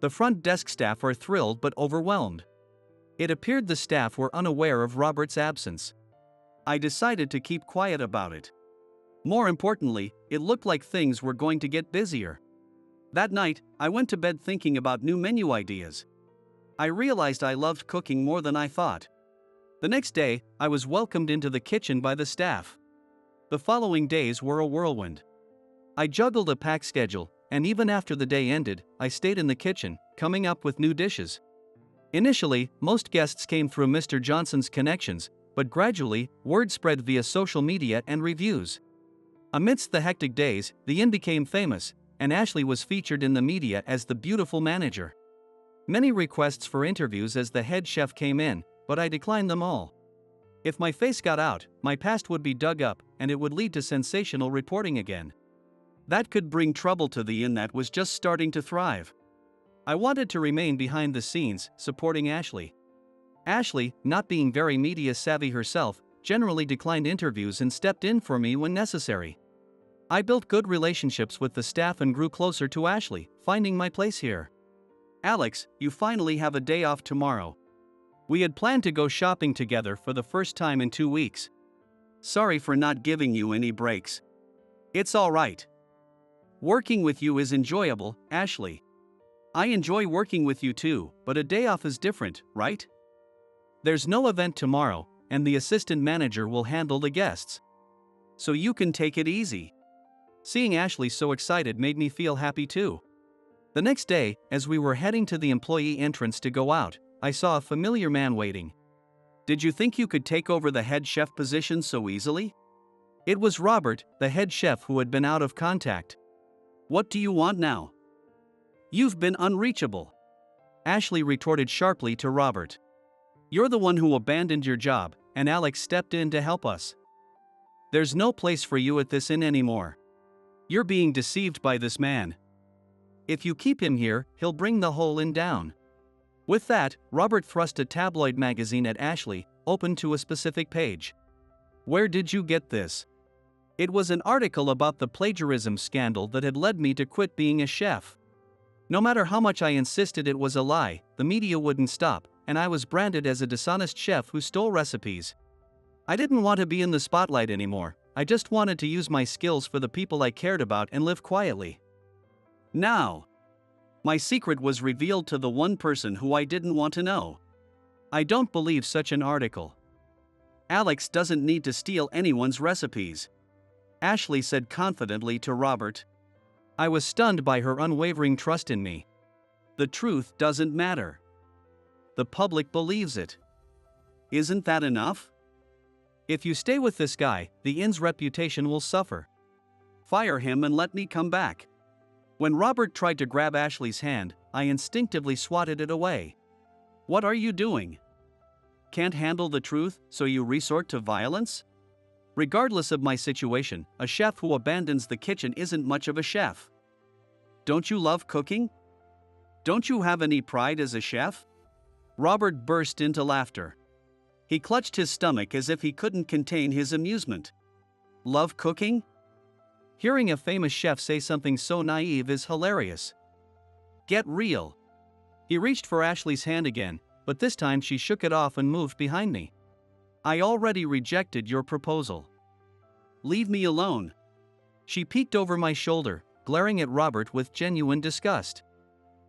The front desk staff are thrilled but overwhelmed. It appeared the staff were unaware of Robert's absence. I decided to keep quiet about it. More importantly, it looked like things were going to get busier. That night, I went to bed thinking about new menu ideas. I realized I loved cooking more than I thought. The next day, I was welcomed into the kitchen by the staff. The following days were a whirlwind. I juggled a packed schedule, and even after the day ended, I stayed in the kitchen, coming up with new dishes. Initially, most guests came through Mr. Johnson's connections, but gradually, word spread via social media and reviews. Amidst the hectic days, the inn became famous, and Ashley was featured in the media as the beautiful manager. Many requests for interviews as the head chef came in, but I declined them all. If my face got out, my past would be dug up, and it would lead to sensational reporting again. That could bring trouble to the inn that was just starting to thrive. I wanted to remain behind the scenes, supporting Ashley. Ashley, not being very media savvy herself, generally declined interviews and stepped in for me when necessary. I built good relationships with the staff and grew closer to Ashley, finding my place here. Alex, you finally have a day off tomorrow. We had planned to go shopping together for the first time in 2 weeks. Sorry for not giving you any breaks. It's all right. Working with you is enjoyable, Ashley. I enjoy working with you too, but a day off is different, right? There's no event tomorrow, and the assistant manager will handle the guests. So you can take it easy. Seeing Ashley so excited made me feel happy too. The next day, as we were heading to the employee entrance to go out, I saw a familiar man waiting. Did you think you could take over the head chef position so easily? It was Robert, the head chef who had been out of contact. What do you want now? You've been unreachable. Ashley retorted sharply to Robert. You're the one who abandoned your job, and Alex stepped in to help us. There's no place for you at this inn anymore. You're being deceived by this man. If you keep him here, he'll bring the whole inn down. With that, Robert thrust a tabloid magazine at Ashley, open to a specific page. Where did you get this? It was an article about the plagiarism scandal that had led me to quit being a chef. No matter how much I insisted it was a lie, the media wouldn't stop, and I was branded as a dishonest chef who stole recipes. I didn't want to be in the spotlight anymore, I just wanted to use my skills for the people I cared about and live quietly. Now, my secret was revealed to the one person who I didn't want to know. I don't believe such an article. Alex doesn't need to steal anyone's recipes. Ashley said confidently to Robert. I was stunned by her unwavering trust in me. The truth doesn't matter. The public believes it. Isn't that enough? If you stay with this guy, the inn's reputation will suffer. Fire him and let me come back. When Robert tried to grab Ashley's hand, I instinctively swatted it away. What are you doing? Can't handle the truth, so you resort to violence? Regardless of my situation, a chef who abandons the kitchen isn't much of a chef. Don't you love cooking? Don't you have any pride as a chef? Robert burst into laughter. He clutched his stomach as if he couldn't contain his amusement. Love cooking? Hearing a famous chef say something so naive is hilarious. Get real. He reached for Ashley's hand again, but this time she shook it off and moved behind me. I already rejected your proposal. Leave me alone. She peeked over my shoulder, glaring at Robert with genuine disgust.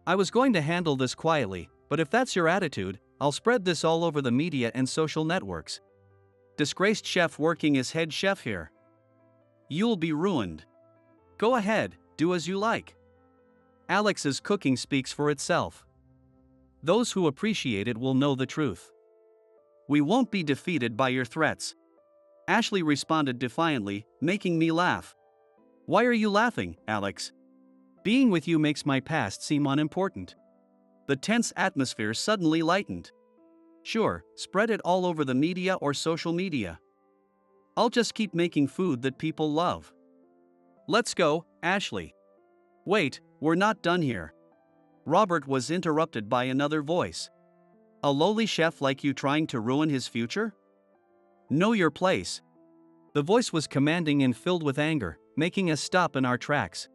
I was going to handle this quietly, but if that's your attitude, I'll spread this all over the media and social networks. Disgraced chef working as head chef here. You'll be ruined. Go ahead, do as you like. Alex's cooking speaks for itself. Those who appreciate it will know the truth. We won't be defeated by your threats. Ashley responded defiantly, making me laugh. Why are you laughing, Alex? Being with you makes my past seem unimportant. The tense atmosphere suddenly lightened. Sure, spread it all over the media or social media. I'll just keep making food that people love. Let's go, Ashley. Wait, we're not done here. Robert was interrupted by another voice. A lowly chef like you trying to ruin his future? Know your place. The voice was commanding and filled with anger, making us stop in our tracks.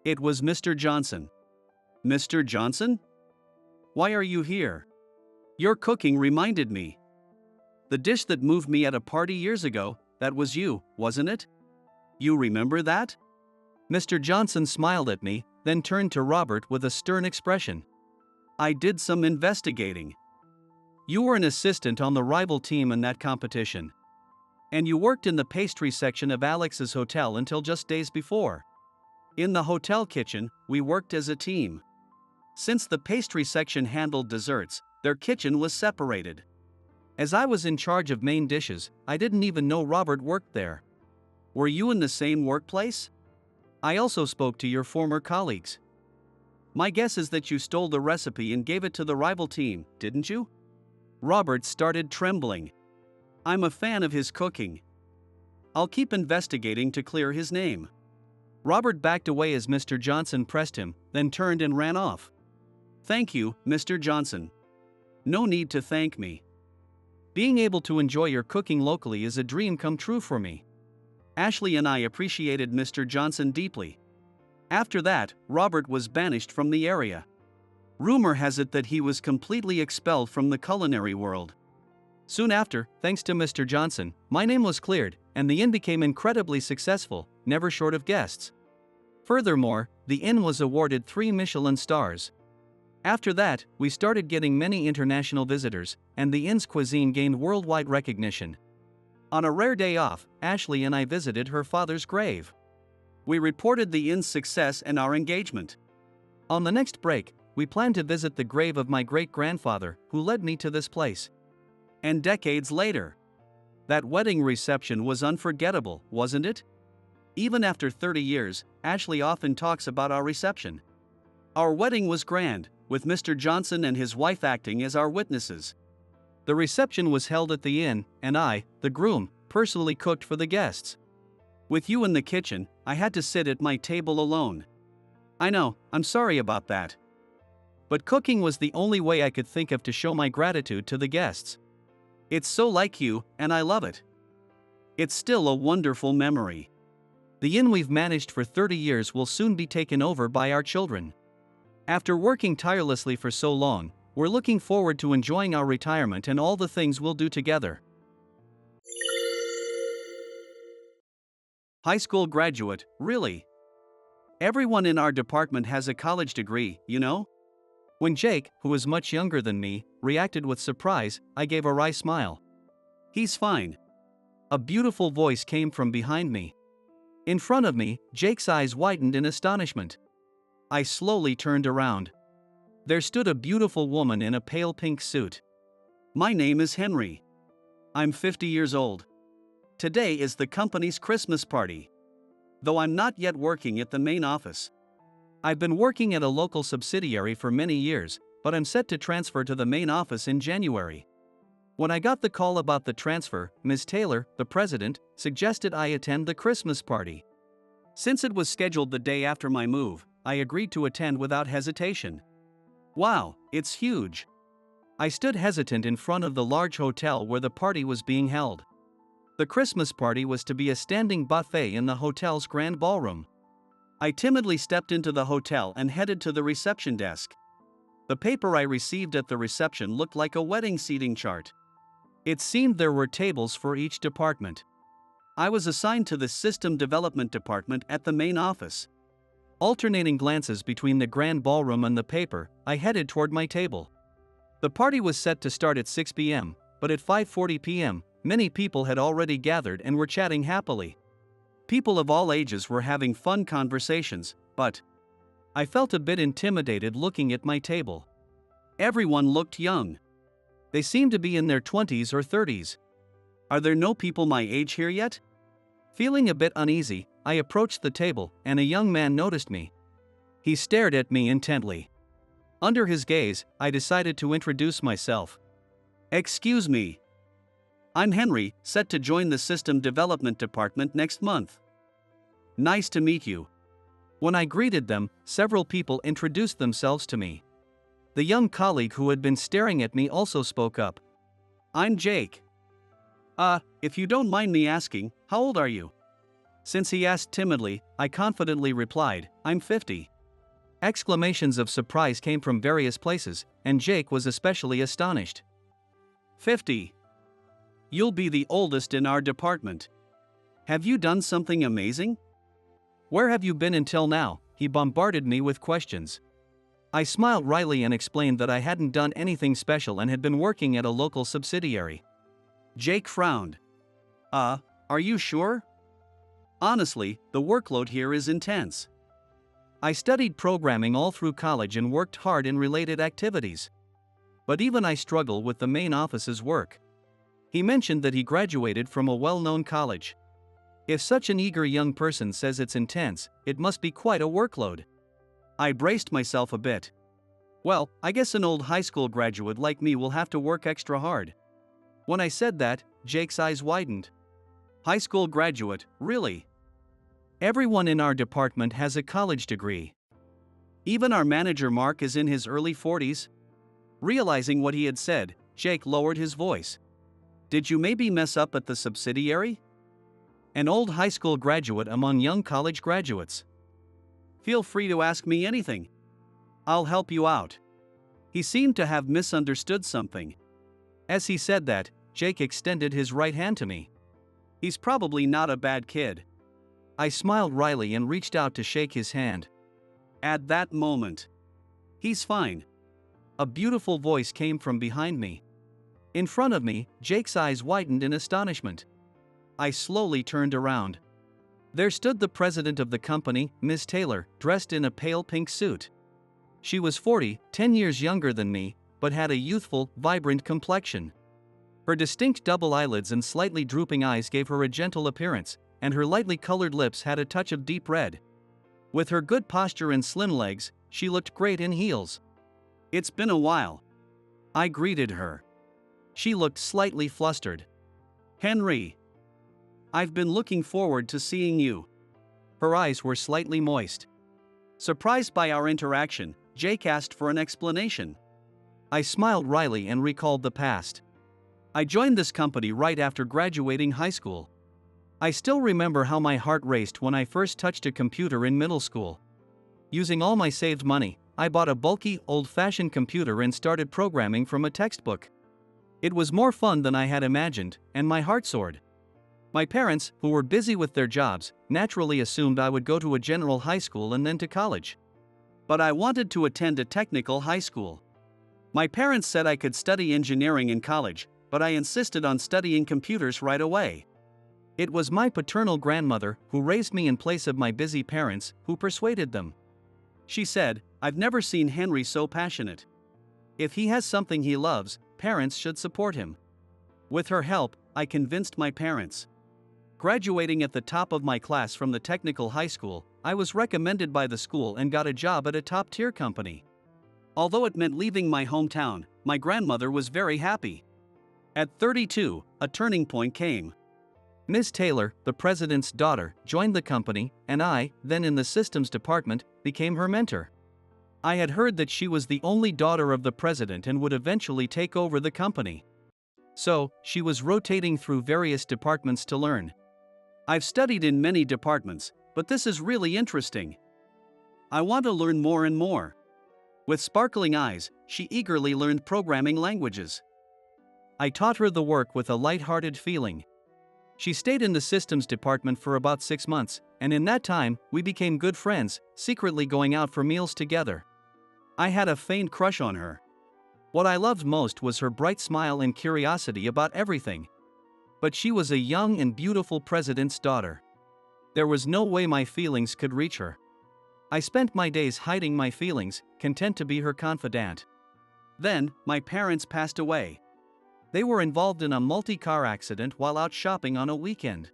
It was Mr. Johnson. Mr. Johnson? Why are you here? Your cooking reminded me. The dish that moved me at a party years ago, that was you, wasn't it? You remember that? Mr. Johnson smiled at me, then turned to Robert with a stern expression. I did some investigating. You were an assistant on the rival team in that competition. And you worked in the pastry section of Alex's hotel until just days before. In the hotel kitchen, we worked as a team. Since the pastry section handled desserts, their kitchen was separated. As I was in charge of main dishes, I didn't even know Robert worked there. Were you in the same workplace? I also spoke to your former colleagues. My guess is that you stole the recipe and gave it to the rival team, didn't you? Robert started trembling. I'm a fan of his cooking. I'll keep investigating to clear his name. Robert backed away as Mr. Johnson pressed him, then turned and ran off. Thank you, Mr. Johnson. No need to thank me. Being able to enjoy your cooking locally is a dream come true for me. Ashley and I appreciated Mr. Johnson deeply. After that, Robert was banished from the area. Rumor has it that he was completely expelled from the culinary world. Soon after, thanks to Mr. Johnson, my name was cleared, and the inn became incredibly successful, never short of guests. Furthermore, the inn was awarded 3 Michelin stars. After that, we started getting many international visitors, and the inn's cuisine gained worldwide recognition. On a rare day off, Ashley and I visited her father's grave. We reported the inn's success and our engagement. On the next break, we planned to visit the grave of my great-grandfather, who led me to this place. And decades later, that wedding reception was unforgettable, wasn't it? Even after 30 years, Ashley often talks about our reception. Our wedding was grand, with Mr. Johnson and his wife acting as our witnesses. The reception was held at the inn, and I, the groom, personally cooked for the guests. With you in the kitchen, I had to sit at my table alone. I know, I'm sorry about that. But cooking was the only way I could think of to show my gratitude to the guests. It's so like you, and I love it. It's still a wonderful memory. The inn we've managed for 30 years will soon be taken over by our children. After working tirelessly for so long, we're looking forward to enjoying our retirement and all the things we'll do together. High school graduate, really? Everyone in our department has a college degree, you know? When Jake, who is much younger than me, reacted with surprise, I gave a wry smile. He's fine. A beautiful voice came from behind me. In front of me, Jake's eyes widened in astonishment. I slowly turned around. There stood a beautiful woman in a pale pink suit. My name is Henry. I'm 50 years old. Today is the company's Christmas party. Though I'm not yet working at the main office. I've been working at a local subsidiary for many years, but I'm set to transfer to the main office in January. When I got the call about the transfer, Ms. Taylor, the president, suggested I attend the Christmas party. Since it was scheduled the day after my move, I agreed to attend without hesitation. Wow, it's huge. I stood hesitant in front of the large hotel where the party was being held. The Christmas party was to be a standing buffet in the hotel's grand ballroom. I timidly stepped into the hotel and headed to the reception desk. The paper I received at the reception looked like a wedding seating chart. It seemed there were tables for each department. I was assigned to the System Development Department at the main office. Alternating glances between the grand ballroom and the paper, I headed toward my table. The party was set to start at 6 p.m., but at 5:40 p.m., many people had already gathered and were chatting happily. People of all ages were having fun conversations, but I felt a bit intimidated looking at my table. Everyone looked young. They seemed to be in their 20s or 30s. Are there no people my age here yet? Feeling a bit uneasy, I approached the table, and a young man noticed me. He stared at me intently. Under his gaze, I decided to introduce myself. Excuse me. I'm Henry, set to join the System Development Department next month. Nice to meet you. When I greeted them, several people introduced themselves to me. The young colleague who had been staring at me also spoke up. I'm Jake. If you don't mind me asking, how old are you? Since he asked timidly, I confidently replied, I'm 50. Exclamations of surprise came from various places, and Jake was especially astonished. 50. You'll be the oldest in our department. Have you done something amazing? Where have you been until now? He bombarded me with questions. I smiled wryly and explained that I hadn't done anything special and had been working at a local subsidiary. Jake frowned. Are you sure? Honestly, the workload here is intense. I studied programming all through college and worked hard in related activities. But even I struggle with the main office's work. He mentioned that he graduated from a well-known college. If such an eager young person says it's intense, it must be quite a workload. I braced myself a bit. Well, I guess an old high school graduate like me will have to work extra hard. When I said that, Jake's eyes widened. High school graduate, really? Everyone in our department has a college degree. Even our manager Mark is in his early 40s. Realizing what he had said, Jake lowered his voice. Did you maybe mess up at the subsidiary? An old high school graduate among young college graduates. Feel free to ask me anything. I'll help you out. He seemed to have misunderstood something. As he said that, Jake extended his right hand to me. He's probably not a bad kid. I smiled wryly and reached out to shake his hand. At that moment, he's fine. A beautiful voice came from behind me. In front of me, Jake's eyes widened in astonishment. I slowly turned around. There stood the president of the company, Ms. Taylor, dressed in a pale pink suit. She was 40, 10 years younger than me, but had a youthful, vibrant complexion. Her distinct double eyelids and slightly drooping eyes gave her a gentle appearance, and her lightly colored lips had a touch of deep red. With her good posture and slim legs, she looked great in heels. It's been a while. I greeted her. She looked slightly flustered. Henry. I've been looking forward to seeing you. Her eyes were slightly moist. Surprised by our interaction, Jake asked for an explanation. I smiled wryly and recalled the past. I joined this company right after graduating high school. I still remember how my heart raced when I first touched a computer in middle school. Using all my saved money, I bought a bulky, old-fashioned computer and started programming from a textbook. It was more fun than I had imagined, and my heart soared. My parents, who were busy with their jobs, naturally assumed I would go to a general high school and then to college. But I wanted to attend a technical high school. My parents said I could study engineering in college, but I insisted on studying computers right away. It was my paternal grandmother who raised me in place of my busy parents who persuaded them. She said, "I've never seen Henry so passionate. If he has something he loves, parents should support him." With her help, I convinced my parents. Graduating at the top of my class from the technical high school, I was recommended by the school and got a job at a top-tier company. Although it meant leaving my hometown, my grandmother was very happy. At 32, a turning point came. Ms. Taylor, the president's daughter, joined the company, and I, then in the systems department, became her mentor. I had heard that she was the only daughter of the president and would eventually take over the company. So, she was rotating through various departments to learn. I've studied in many departments, but this is really interesting. I want to learn more and more. With sparkling eyes, she eagerly learned programming languages. I taught her the work with a light-hearted feeling. She stayed in the systems department for about 6 months, and in that time, we became good friends, secretly going out for meals together. I had a faint crush on her. What I loved most was her bright smile and curiosity about everything. But she was a young and beautiful president's daughter. There was no way my feelings could reach her. I spent my days hiding my feelings, content to be her confidant. Then, my parents passed away. They were involved in a multi-car accident while out shopping on a weekend.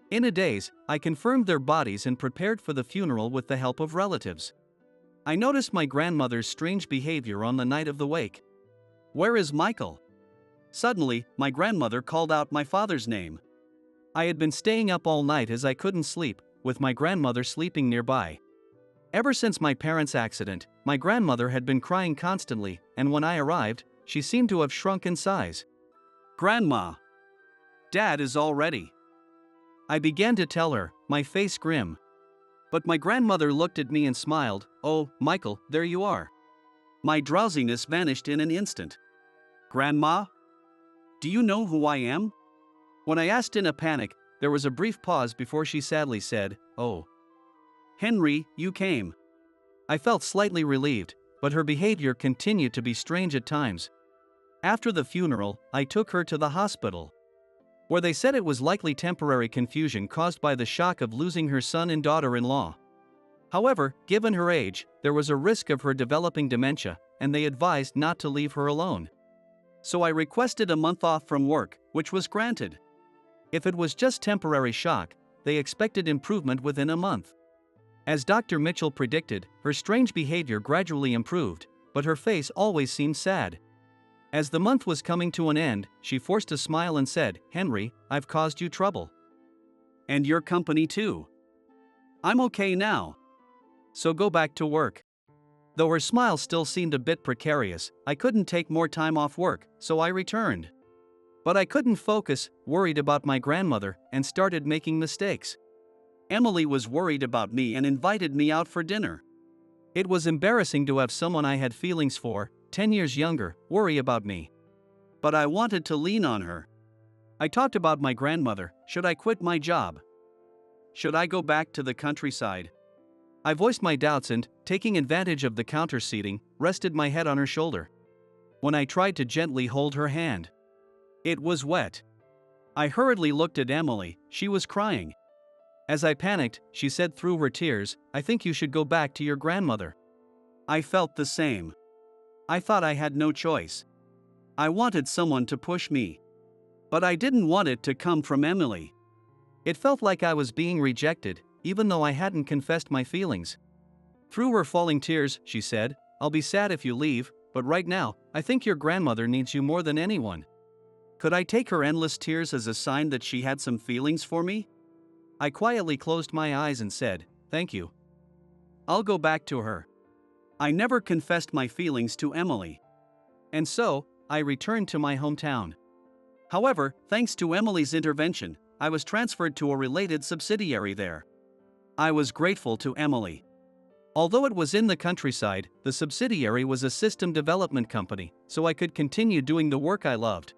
In a daze, I confirmed their bodies and prepared for the funeral with the help of relatives. I noticed my grandmother's strange behavior on the night of the wake. "Where is Michael?" Suddenly, my grandmother called out my father's name. I had been staying up all night as I couldn't sleep, with my grandmother sleeping nearby. Ever since my parents' accident, my grandmother had been crying constantly, and when I arrived, she seemed to have shrunk in size. "Grandma, Dad is all ready," I began to tell her, my face grim. But my grandmother looked at me and smiled. "Oh, Michael, there you are." My drowsiness vanished in an instant. "Grandma, do you know who I am?" When I asked in a panic, there was a brief pause before she sadly said, "Oh, Henry, you came." I felt slightly relieved, but her behavior continued to be strange at times. After the funeral, I took her to the hospital, where they said it was likely temporary confusion caused by the shock of losing her son and daughter-in-law. However, given her age, there was a risk of her developing dementia, and they advised not to leave her alone. So I requested a month off from work, which was granted. If it was just temporary shock, they expected improvement within a month. As Dr. Mitchell predicted, her strange behavior gradually improved, but her face always seemed sad. As the month was coming to an end, she forced a smile and said, "Henry, I've caused you trouble. And your company too. I'm okay now. So go back to work." Though her smile still seemed a bit precarious, I couldn't take more time off work, so I returned. But I couldn't focus, worried about my grandmother, and started making mistakes. Emily was worried about me and invited me out for dinner. It was embarrassing to have someone I had feelings for, 10 years younger, worry about me. But I wanted to lean on her. I talked about my grandmother. Should I quit my job? Should I go back to the countryside? I voiced my doubts and, taking advantage of the counter seating, rested my head on her shoulder. When I tried to gently hold her hand, it was wet. I hurriedly looked at Emily. She was crying. As I panicked, she said through her tears, "I think you should go back to your grandmother." I felt the same. I thought I had no choice. I wanted someone to push me. But I didn't want it to come from Emily. It felt like I was being rejected, even though I hadn't confessed my feelings. Through her falling tears, she said, "I'll be sad if you leave, but right now, I think your grandmother needs you more than anyone." Could I take her endless tears as a sign that she had some feelings for me? I quietly closed my eyes and said, "Thank you. I'll go back to her." I never confessed my feelings to Emily. And so, I returned to my hometown. However, thanks to Emily's intervention, I was transferred to a related subsidiary there. I was grateful to Emily. Although it was in the countryside, the subsidiary was a system development company, so I could continue doing the work I loved,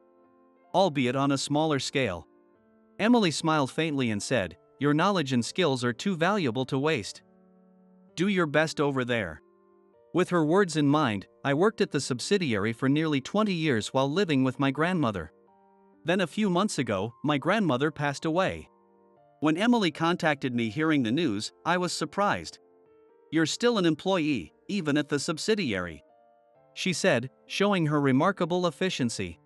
albeit on a smaller scale. Emily smiled faintly and said, "Your knowledge and skills are too valuable to waste. Do your best over there." With her words in mind, I worked at the subsidiary for nearly 20 years while living with my grandmother. Then a few months ago, my grandmother passed away. When Emily contacted me hearing the news, I was surprised. "You're still an employee, even at the subsidiary," she said, showing her remarkable efficiency.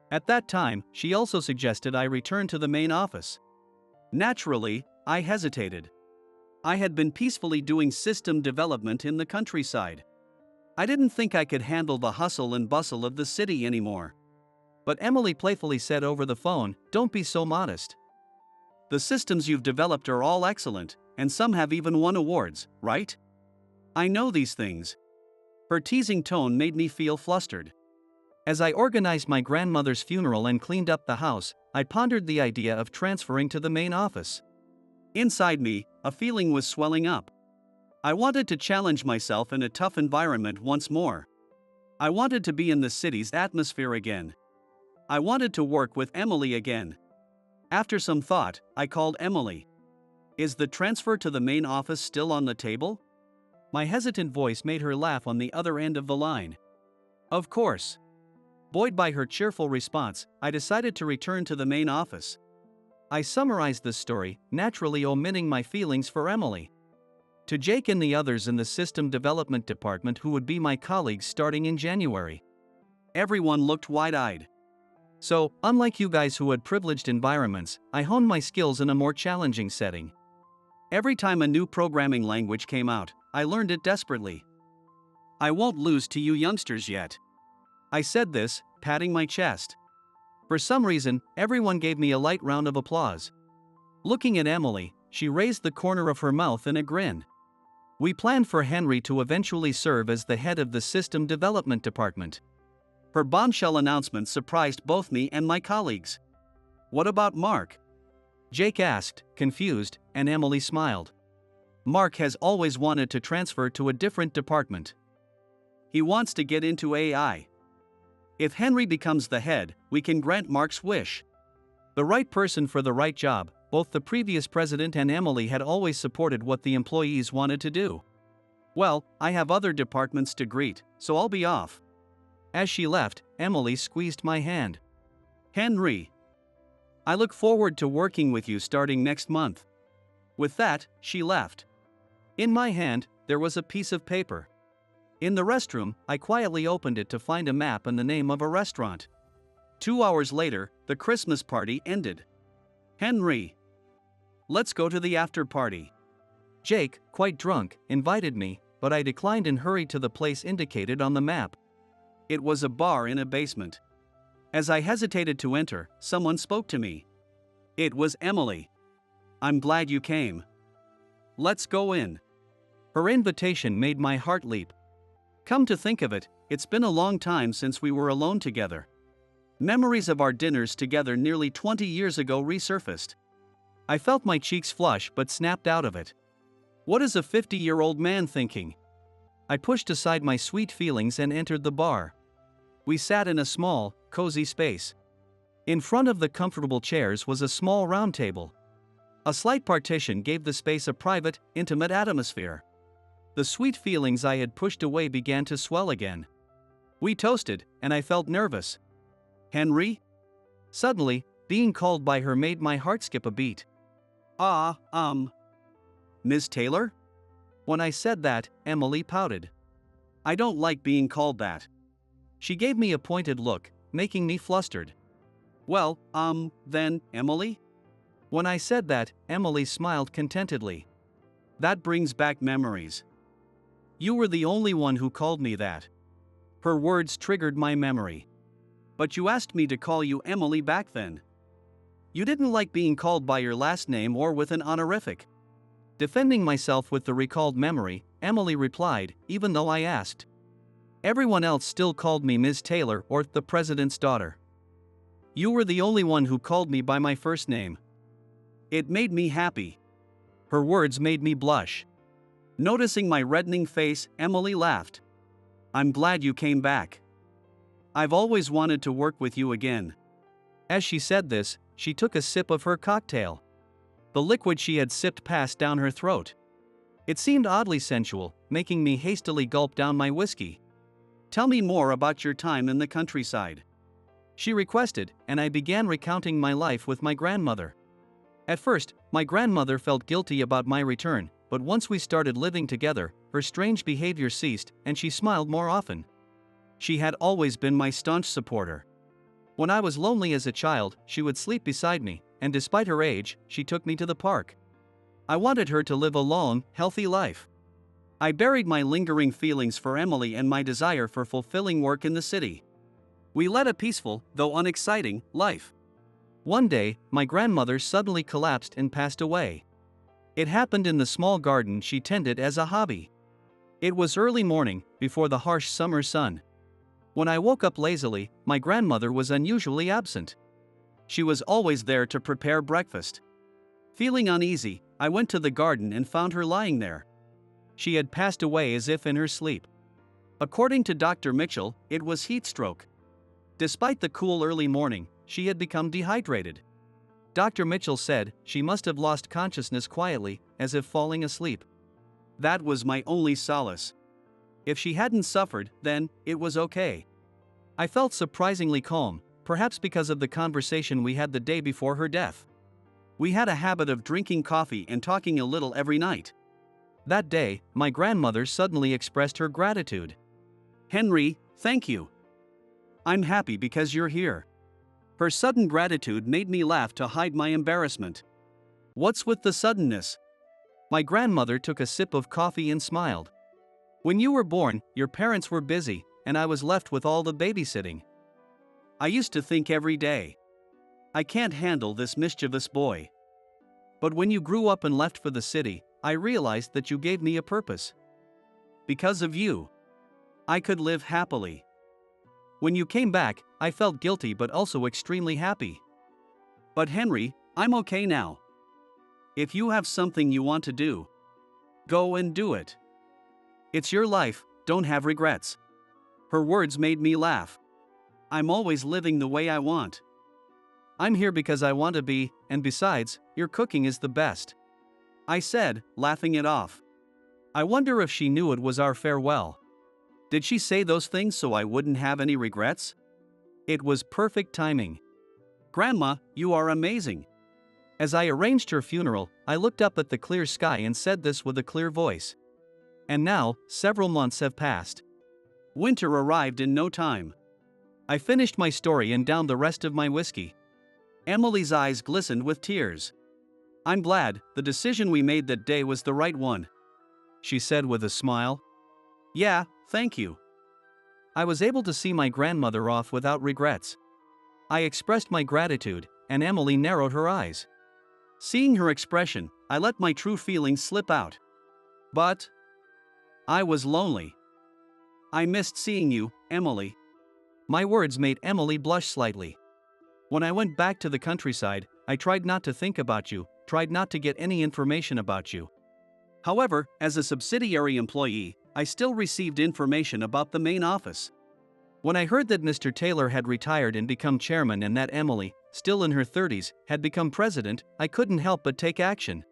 At that time, she also suggested I return to the main office. Naturally, I hesitated. I had been peacefully doing system development in the countryside. I didn't think I could handle the hustle and bustle of the city anymore. But Emily playfully said over the phone, "Don't be so modest. The systems you've developed are all excellent, and some have even won awards, right? I know these things." Her teasing tone made me feel flustered. As I organized my grandmother's funeral and cleaned up the house, I pondered the idea of transferring to the main office. Inside me, a feeling was swelling up. I wanted to challenge myself in a tough environment once more. I wanted to be in the city's atmosphere again. I wanted to work with Emily again. After some thought, I called Emily. "Is the transfer to the main office still on the table?" My hesitant voice made her laugh on the other end of the line. "Of course." Buoyed by her cheerful response, I decided to return to the main office. I summarized the story, naturally omitting my feelings for Emily. To Jake and the others in the system development department who would be my colleagues starting in January. Everyone looked wide-eyed. So, unlike you guys who had privileged environments, I honed my skills in a more challenging setting. Every time a new programming language came out, I learned it desperately. "I won't lose to you youngsters yet." I said this, patting my chest. For some reason, everyone gave me a light round of applause. Looking at Emily, she raised the corner of her mouth in a grin. We planned for Henry to eventually serve as the head of the system development department. Her bombshell announcement surprised both me and my colleagues. "What about Mark?" Jake asked, confused, and Emily smiled. "Mark has always wanted to transfer to a different department. He wants to get into AI. If Henry becomes the head, we can grant Mark's wish." The right person for the right job. Both the previous president and Emily had always supported what the employees wanted to do. "Well, I have other departments to greet, so I'll be off." As she left, Emily squeezed my hand. "Henry, I look forward to working with you starting next month." With that, she left. In my hand, there was a piece of paper. In the restroom, I quietly opened it to find a map and the name of a restaurant. 2 hours later, the Christmas party ended. "Henry, let's go to the after party." Jake, quite drunk, invited me, but I declined and hurried to the place indicated on the map. It was a bar in a basement. As I hesitated to enter, someone spoke to me. It was Emily. "I'm glad you came. Let's go in." Her invitation made my heart leap. Come to think of it, it's been a long time since we were alone together. Memories of our dinners together nearly 20 years ago resurfaced. I felt my cheeks flush but snapped out of it. What is a 50-year-old man thinking? I pushed aside my sweet feelings and entered the bar. We sat in a small, cozy space. In front of the comfortable chairs was a small round table. A slight partition gave the space a private, intimate atmosphere. The sweet feelings I had pushed away began to swell again. We toasted, and I felt nervous. "Henry?" Suddenly, being called by her made my heart skip a beat. Ms. Taylor?" When I said that, Emily pouted. "I don't like being called that." She gave me a pointed look, making me flustered. "Well, then, Emily?" When I said that, Emily smiled contentedly. "That brings back memories. You were the only one who called me that." Her words triggered my memory. "But you asked me to call you Emily back then. You didn't like being called by your last name or with an honorific." Defending myself with the recalled memory, Emily replied, even though I asked. "Everyone else still called me Ms. Taylor or the president's daughter. You were the only one who called me by my first name." It made me happy. Her words made me blush. Noticing my reddening face, Emily laughed. "I'm glad you came back. I've always wanted to work with you again." As she said this, she took a sip of her cocktail. The liquid she had sipped passed down her throat. It seemed oddly sensual, making me hastily gulp down my whiskey. "Tell me more about your time in the countryside," she requested, and I began recounting my life with my grandmother. At first, my grandmother felt guilty about my return, but once we started living together, her strange behavior ceased and she smiled more often. She had always been my staunch supporter. When I was lonely as a child, she would sleep beside me, and despite her age, she took me to the park. I wanted her to live a long, healthy life. I buried my lingering feelings for Emily and my desire for fulfilling work in the city. We led a peaceful, though unexciting, life. One day, my grandmother suddenly collapsed and passed away. It happened in the small garden she tended as a hobby. It was early morning, before the harsh summer sun. When I woke up lazily, my grandmother was unusually absent. She was always there to prepare breakfast. Feeling uneasy, I went to the garden and found her lying there. She had passed away as if in her sleep. According to Dr. Mitchell, it was heat stroke. Despite the cool early morning, she had become dehydrated. Dr. Mitchell said she must have lost consciousness quietly, as if falling asleep. That was my only solace. If she hadn't suffered, then it was okay. I felt surprisingly calm, perhaps because of the conversation we had the day before her death. We had a habit of drinking coffee and talking a little every night. That day, my grandmother suddenly expressed her gratitude. "Henry, thank you. I'm happy because you're here." Her sudden gratitude made me laugh to hide my embarrassment. "What's with the suddenness?" My grandmother took a sip of coffee and smiled. "When you were born, your parents were busy, and I was left with all the babysitting. I used to think every day, I can't handle this mischievous boy. But when you grew up and left for the city, I realized that you gave me a purpose. Because of you, I could live happily. When you came back, I felt guilty but also extremely happy. But Henry, I'm okay now. If you have something you want to do, go and do it. It's your life, don't have regrets." Her words made me laugh. I'm always living the way I want. I'm here because I want to be, and besides, your cooking is the best, I said, laughing it off. I wonder if she knew it was our farewell. Did she say those things so I wouldn't have any regrets? It was perfect timing. "Grandma, you are amazing." As I arranged her funeral, I looked up at the clear sky and said this with a clear voice. And now, several months have passed. Winter arrived in no time. I finished my story and downed the rest of my whiskey. Emily's eyes glistened with tears. "I'm glad, the decision we made that day was the right one," she said with a smile. "Yeah, thank you." I was able to see my grandmother off without regrets. I expressed my gratitude, and Emily narrowed her eyes. Seeing her expression, I let my true feelings slip out. But I was lonely. I missed seeing you, Emily. My words made Emily blush slightly. When I went back to the countryside, I tried not to think about you, tried not to get any information about you. However, as a subsidiary employee, I still received information about the main office. When I heard that Mr. Taylor had retired and become chairman and that Emily, still in her 30s, had become president, I couldn't help but take action.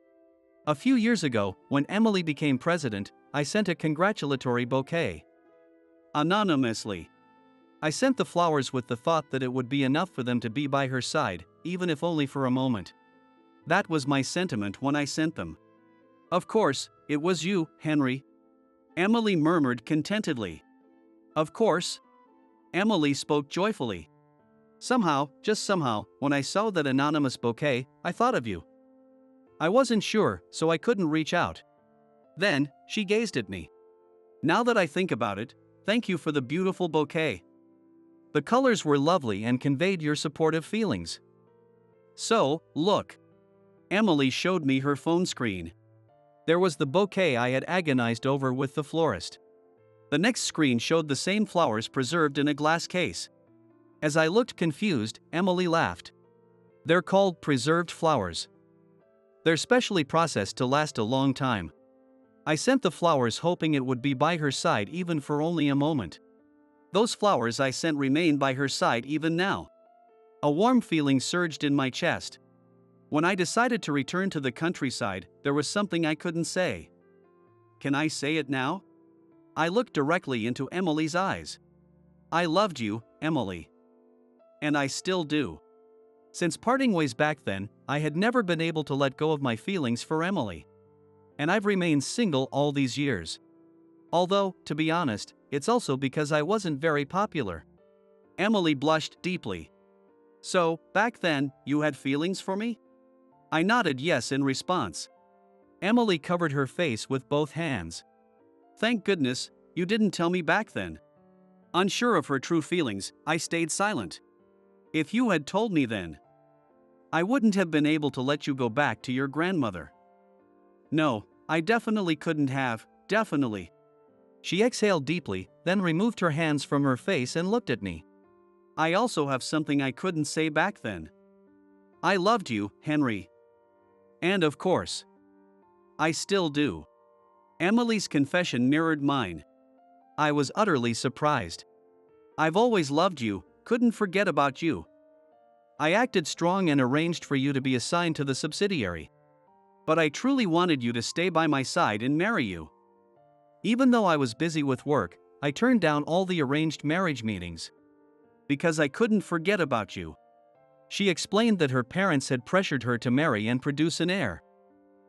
A few years ago, when Emily became president, I sent a congratulatory bouquet. Anonymously. I sent the flowers with the thought that it would be enough for them to be by her side, even if only for a moment. That was my sentiment when I sent them. Of course, it was you, Henry. Emily murmured contentedly. Of course. Emily spoke joyfully. Somehow, just somehow, when I saw that anonymous bouquet, I thought of you. I wasn't sure, so I couldn't reach out. Then, she gazed at me. Now that I think about it, thank you for the beautiful bouquet. The colors were lovely and conveyed your supportive feelings. So, look. Emily showed me her phone screen. There was the bouquet I had agonized over with the florist. The next screen showed the same flowers preserved in a glass case. As I looked confused, Emily laughed. They're called preserved flowers. They're specially processed to last a long time. I sent the flowers hoping it would be by her side even for only a moment. Those flowers I sent remain by her side even now. A warm feeling surged in my chest. When I decided to return to the countryside, there was something I couldn't say. Can I say it now? I looked directly into Emily's eyes. I loved you, Emily. And I still do. Since parting ways back then, I had never been able to let go of my feelings for Emily. And I've remained single all these years. Although, to be honest, it's also because I wasn't very popular. Emily blushed deeply. So, back then, you had feelings for me? I nodded yes in response. Emily covered her face with both hands. Thank goodness, you didn't tell me back then. Unsure of her true feelings, I stayed silent. If you had told me then, I wouldn't have been able to let you go back to your grandmother. No, I definitely couldn't have, definitely. She exhaled deeply, then removed her hands from her face and looked at me. I also have something I couldn't say back then. I loved you, Henry. And of course, I still do. Emily's confession mirrored mine. I was utterly surprised. I've always loved you, couldn't forget about you. I acted strong and arranged for you to be assigned to the subsidiary. But I truly wanted you to stay by my side and marry you. Even though I was busy with work, I turned down all the arranged marriage meetings. Because I couldn't forget about you. She explained that her parents had pressured her to marry and produce an heir.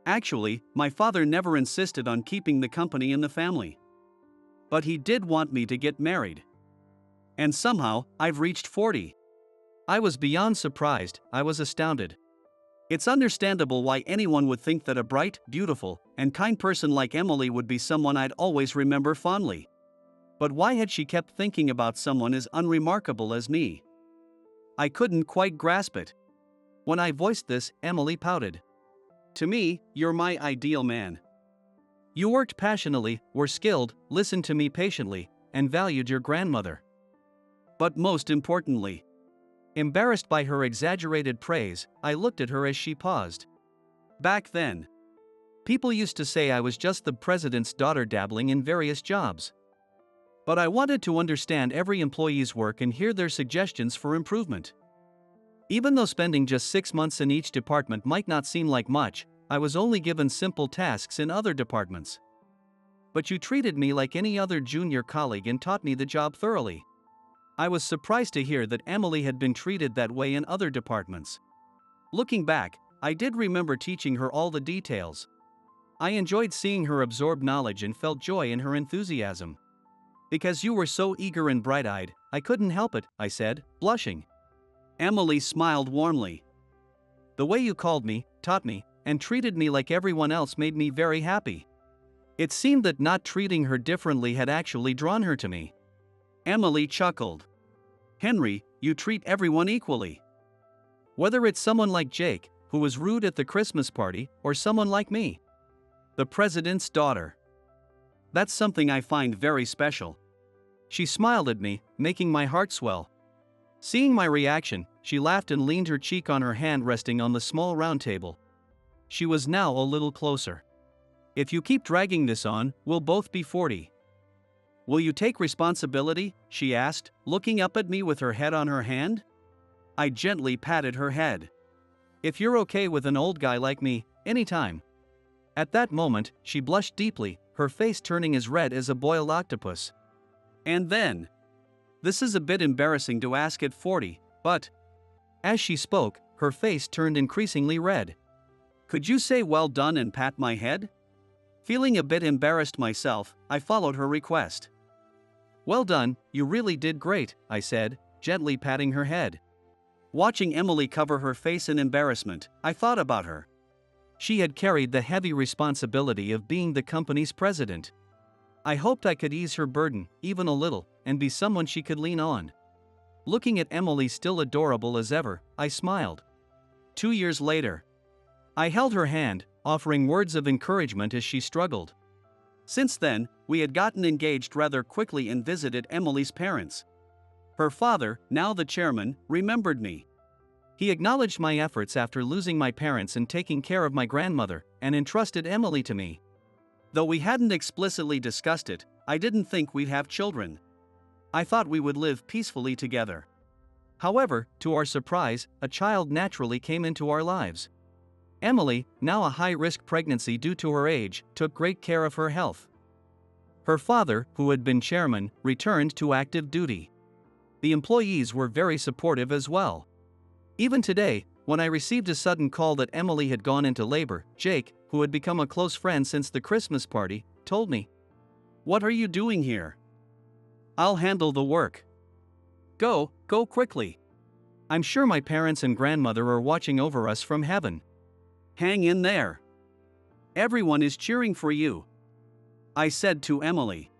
Actually, my father never insisted on keeping the company in the family. But he did want me to get married. And somehow, I've reached 40. I was beyond surprised, I was astounded. It's understandable why anyone would think that a bright, beautiful, and kind person like Emily would be someone I'd always remember fondly. But why had she kept thinking about someone as unremarkable as me? I couldn't quite grasp it. When I voiced this, Emily pouted. To me, you're my ideal man. You worked passionately, were skilled, listened to me patiently, and valued your grandmother. But most importantly, embarrassed by her exaggerated praise, I looked at her as she paused. Back then, people used to say I was just the president's daughter dabbling in various jobs. But I wanted to understand every employee's work and hear their suggestions for improvement. Even though spending just 6 months in each department might not seem like much, I was only given simple tasks in other departments. But you treated me like any other junior colleague and taught me the job thoroughly. I was surprised to hear that Emily had been treated that way in other departments. Looking back, I did remember teaching her all the details. I enjoyed seeing her absorb knowledge and felt joy in her enthusiasm. Because you were so eager and bright-eyed, I couldn't help it, I said, blushing. Emily smiled warmly. The way you called me, taught me, and treated me like everyone else made me very happy. It seemed that not treating her differently had actually drawn her to me. Emily chuckled. Henry, you treat everyone equally. Whether it's someone like Jake, who was rude at the Christmas party, or someone like me, the president's daughter. That's something I find very special. She smiled at me, making my heart swell. Seeing my reaction, she laughed and leaned her cheek on her hand resting on the small round table. She was now a little closer. If you keep dragging this on, we'll both be 40. Will you take responsibility? She asked, looking up at me with her head on her hand. I gently patted her head. If you're okay with an old guy like me, anytime. At that moment, she blushed deeply, her face turning as red as a boiled octopus. And then, this is a bit embarrassing to ask at 40, but, as she spoke, her face turned increasingly red. Could you say well done and pat my head? Feeling a bit embarrassed myself, I followed her request. Well done, you really did great, I said, gently patting her head. Watching Emily cover her face in embarrassment, I thought about her. She had carried the heavy responsibility of being the company's president. I hoped I could ease her burden, even a little, and be someone she could lean on. Looking at Emily still adorable as ever, I smiled. 2 years later, I held her hand, offering words of encouragement as she struggled. Since then, we had gotten engaged rather quickly and visited Emily's parents. Her father, now the chairman, remembered me. He acknowledged my efforts after losing my parents and taking care of my grandmother, and entrusted Emily to me. Though we hadn't explicitly discussed it, I didn't think we'd have children. I thought we would live peacefully together. However, to our surprise, a child naturally came into our lives. Emily, now a high-risk pregnancy due to her age, took great care of her health. Her father, who had been chairman, returned to active duty. The employees were very supportive as well. Even today, when I received a sudden call that Emily had gone into labor, Jake, who had become a close friend since the Christmas party, told me, "What are you doing here? I'll handle the work. Go quickly. I'm sure my parents and grandmother are watching over us from heaven. Hang in there. Everyone is cheering for you," I said to Emily.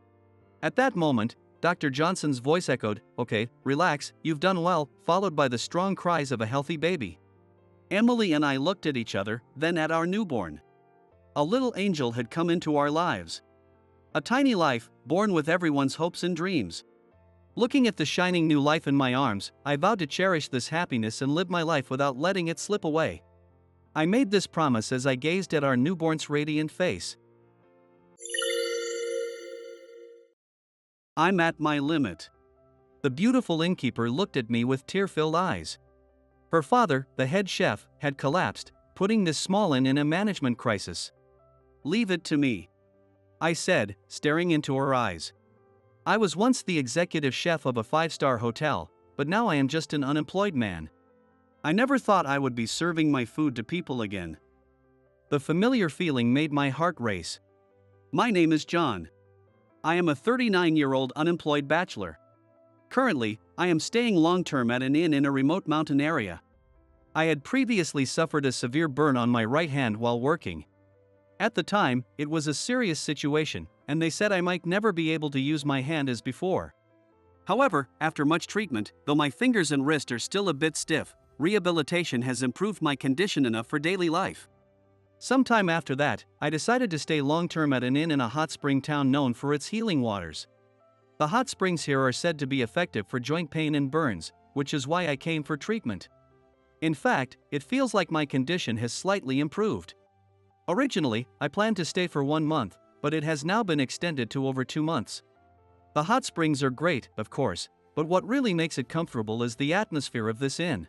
At that moment, Dr. Johnson's voice echoed, "Okay, relax, you've done well," followed by the strong cries of a healthy baby. Emily and I looked at each other, then at our newborn. A little angel had come into our lives. A tiny life, born with everyone's hopes and dreams. Looking at the shining new life in my arms, I vowed to cherish this happiness and live my life without letting it slip away. I made this promise as I gazed at our newborn's radiant face. I'm at my limit. The beautiful innkeeper looked at me with tear-filled eyes. Her father, the head chef, had collapsed, putting this small inn in a management crisis. "Leave it to me," I said, staring into her eyes. I was once the executive chef of a 5-star hotel, but now I am just an unemployed man. I never thought I would be serving my food to people again. The familiar feeling made my heart race. My name is John. I am a 39-year-old unemployed bachelor. Currently, I am staying long-term at an inn in a remote mountain area. I had previously suffered a severe burn on my right hand while working. At the time, it was a serious situation, and they said I might never be able to use my hand as before. However, after much treatment, though my fingers and wrist are still a bit stiff, rehabilitation has improved my condition enough for daily life. Sometime after that, I decided to stay long-term at an inn in a hot spring town known for its healing waters. The hot springs here are said to be effective for joint pain and burns, which is why I came for treatment. In fact, it feels like my condition has slightly improved. Originally, I planned to stay for 1 month, but it has now been extended to over 2 months. The hot springs are great, of course, but what really makes it comfortable is the atmosphere of this inn.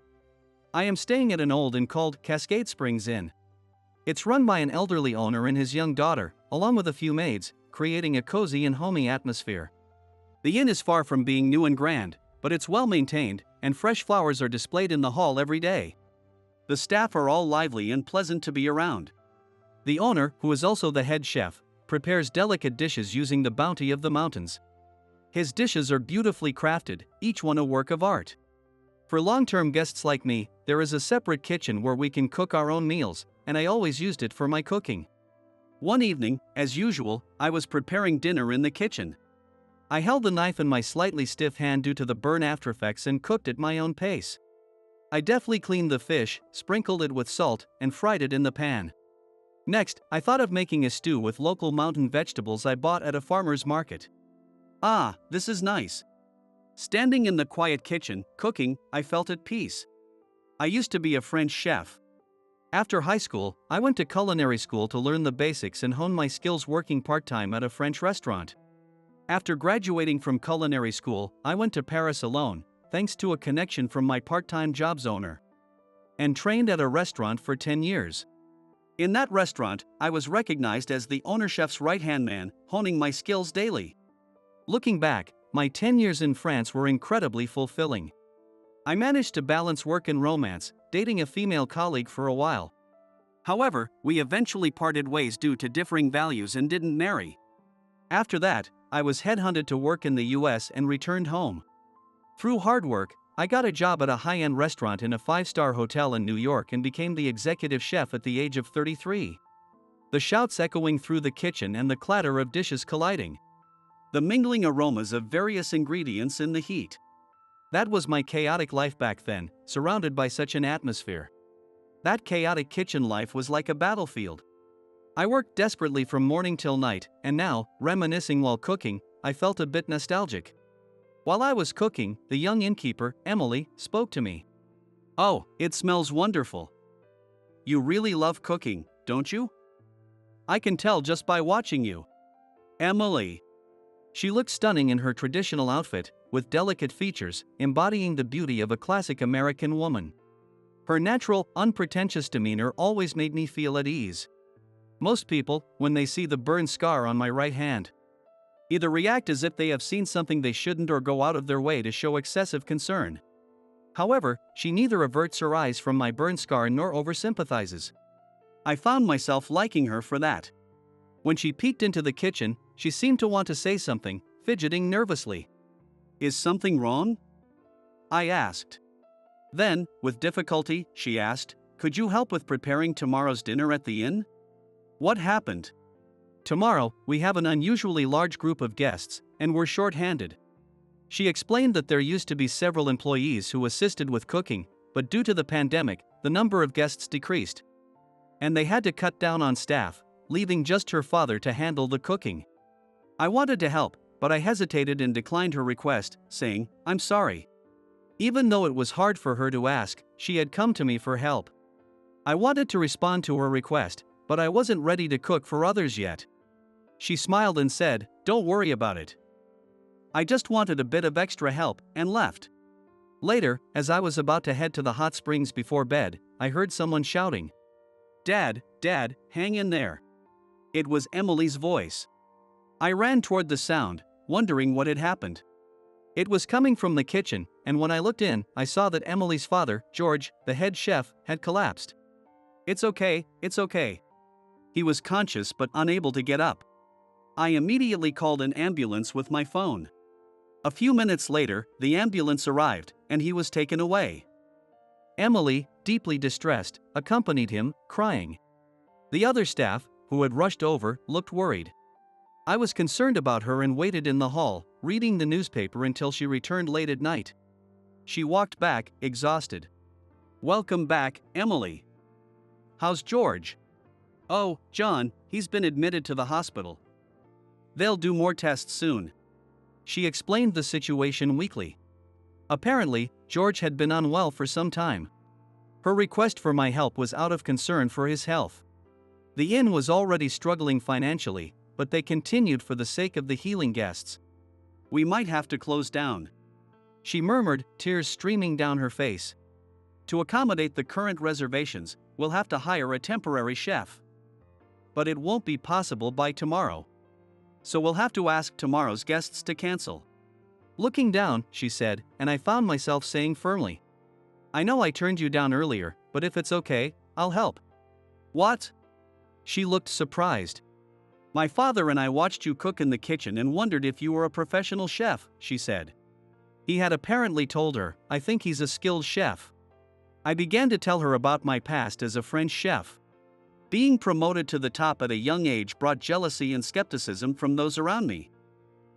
I am staying at an old inn called Cascade Springs Inn. It's run by an elderly owner and his young daughter, along with a few maids, creating a cozy and homey atmosphere. The inn is far from being new and grand, but it's well maintained, and fresh flowers are displayed in the hall every day. The staff are all lively and pleasant to be around. The owner, who is also the head chef, prepares delicate dishes using the bounty of the mountains. His dishes are beautifully crafted, each one a work of art. For long-term guests like me, there is a separate kitchen where we can cook our own meals, and I always used it for my cooking. One evening, as usual, I was preparing dinner in the kitchen. I held the knife in my slightly stiff hand due to the burn aftereffects and cooked at my own pace. I deftly cleaned the fish, sprinkled it with salt, and fried it in the pan. Next, I thought of making a stew with local mountain vegetables I bought at a farmer's market. Ah, this is nice. Standing in the quiet kitchen, cooking, I felt at peace. I used to be a French chef. After high school, I went to culinary school to learn the basics and hone my skills working part-time at a French restaurant. After graduating from culinary school, I went to Paris alone, thanks to a connection from my part-time job's owner, and trained at a restaurant for 10 years. In that restaurant, I was recognized as the owner chef's right-hand man, honing my skills daily. Looking back, my 10 years in France were incredibly fulfilling. I managed to balance work and romance, dating a female colleague for a while. However, we eventually parted ways due to differing values and didn't marry. After that, I was headhunted to work in the US and returned home. Through hard work, I got a job at a high-end restaurant in a 5-star hotel in New York and became the executive chef at the age of 33. The shouts echoing through the kitchen and the clatter of dishes colliding. The mingling aromas of various ingredients in the heat. That was my chaotic life back then, surrounded by such an atmosphere. That chaotic kitchen life was like a battlefield. I worked desperately from morning till night, and now, reminiscing while cooking, I felt a bit nostalgic. While I was cooking, the young innkeeper, Emily, spoke to me. "Oh, it smells wonderful. You really love cooking, don't you? I can tell just by watching you." Emily. She looked stunning in her traditional outfit, with delicate features, embodying the beauty of a classic American woman. Her natural, unpretentious demeanor always made me feel at ease. Most people, when they see the burn scar on my right hand, either react as if they have seen something they shouldn't or go out of their way to show excessive concern. However, she neither averts her eyes from my burn scar nor oversympathizes. I found myself liking her for that. When she peeked into the kitchen, she seemed to want to say something, fidgeting nervously. "Is something wrong?" I asked. Then, with difficulty, she asked, "Could you help with preparing tomorrow's dinner at the inn?" What happened? Tomorrow, we have an unusually large group of guests, and we're short-handed. She explained that there used to be several employees who assisted with cooking, but due to the pandemic, the number of guests decreased. And they had to cut down on staff, leaving just her father to handle the cooking. I wanted to help, but I hesitated and declined her request, saying, "I'm sorry." Even though it was hard for her to ask, she had come to me for help. I wanted to respond to her request, but I wasn't ready to cook for others yet. She smiled and said, "Don't worry about it. I just wanted a bit of extra help," and left. Later, as I was about to head to the hot springs before bed, I heard someone shouting, "Dad, Dad, hang in there." It was Emily's voice. I ran toward the sound, wondering what had happened. It was coming from the kitchen, and when I looked in, I saw that Emily's father, George, the head chef, had collapsed. It's okay. He was conscious but unable to get up. I immediately called an ambulance with my phone. A few minutes later, the ambulance arrived, and he was taken away. Emily, deeply distressed, accompanied him, crying. The other staff, who had rushed over, looked worried. I was concerned about her and waited in the hall, reading the newspaper until she returned late at night. She walked back, exhausted. "Welcome back, Emily. How's George?" "Oh, John, he's been admitted to the hospital. They'll do more tests soon." She explained the situation weakly. Apparently, George had been unwell for some time. Her request for my help was out of concern for his health. The inn was already struggling financially, but they continued for the sake of the healing guests. "We might have to close down," she murmured, tears streaming down her face. "To accommodate the current reservations, we'll have to hire a temporary chef. But it won't be possible by tomorrow. So we'll have to ask tomorrow's guests to cancel." Looking down, she said, and I found myself saying firmly, "I know I turned you down earlier, but if it's okay, I'll help." "What?" She looked surprised. "My father and I watched you cook in the kitchen and wondered if you were a professional chef," she said. He had apparently told her, "I think he's a skilled chef." I began to tell her about my past as a French chef. Being promoted to the top at a young age brought jealousy and skepticism from those around me.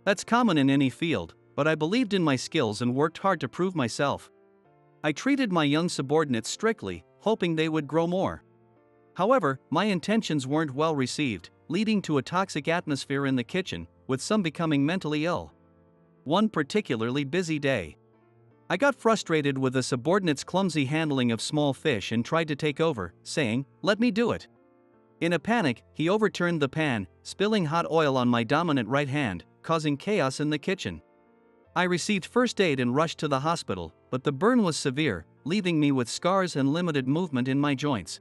That's common in any field, but I believed in my skills and worked hard to prove myself. I treated my young subordinates strictly, hoping they would grow more. However, my intentions weren't well received, leading to a toxic atmosphere in the kitchen, with some becoming mentally ill. One particularly busy day, I got frustrated with a subordinate's clumsy handling of small fish and tried to take over, saying, "Let me do it." In a panic, he overturned the pan, spilling hot oil on my dominant right hand, causing chaos in the kitchen. I received first aid and rushed to the hospital, but the burn was severe, leaving me with scars and limited movement in my joints.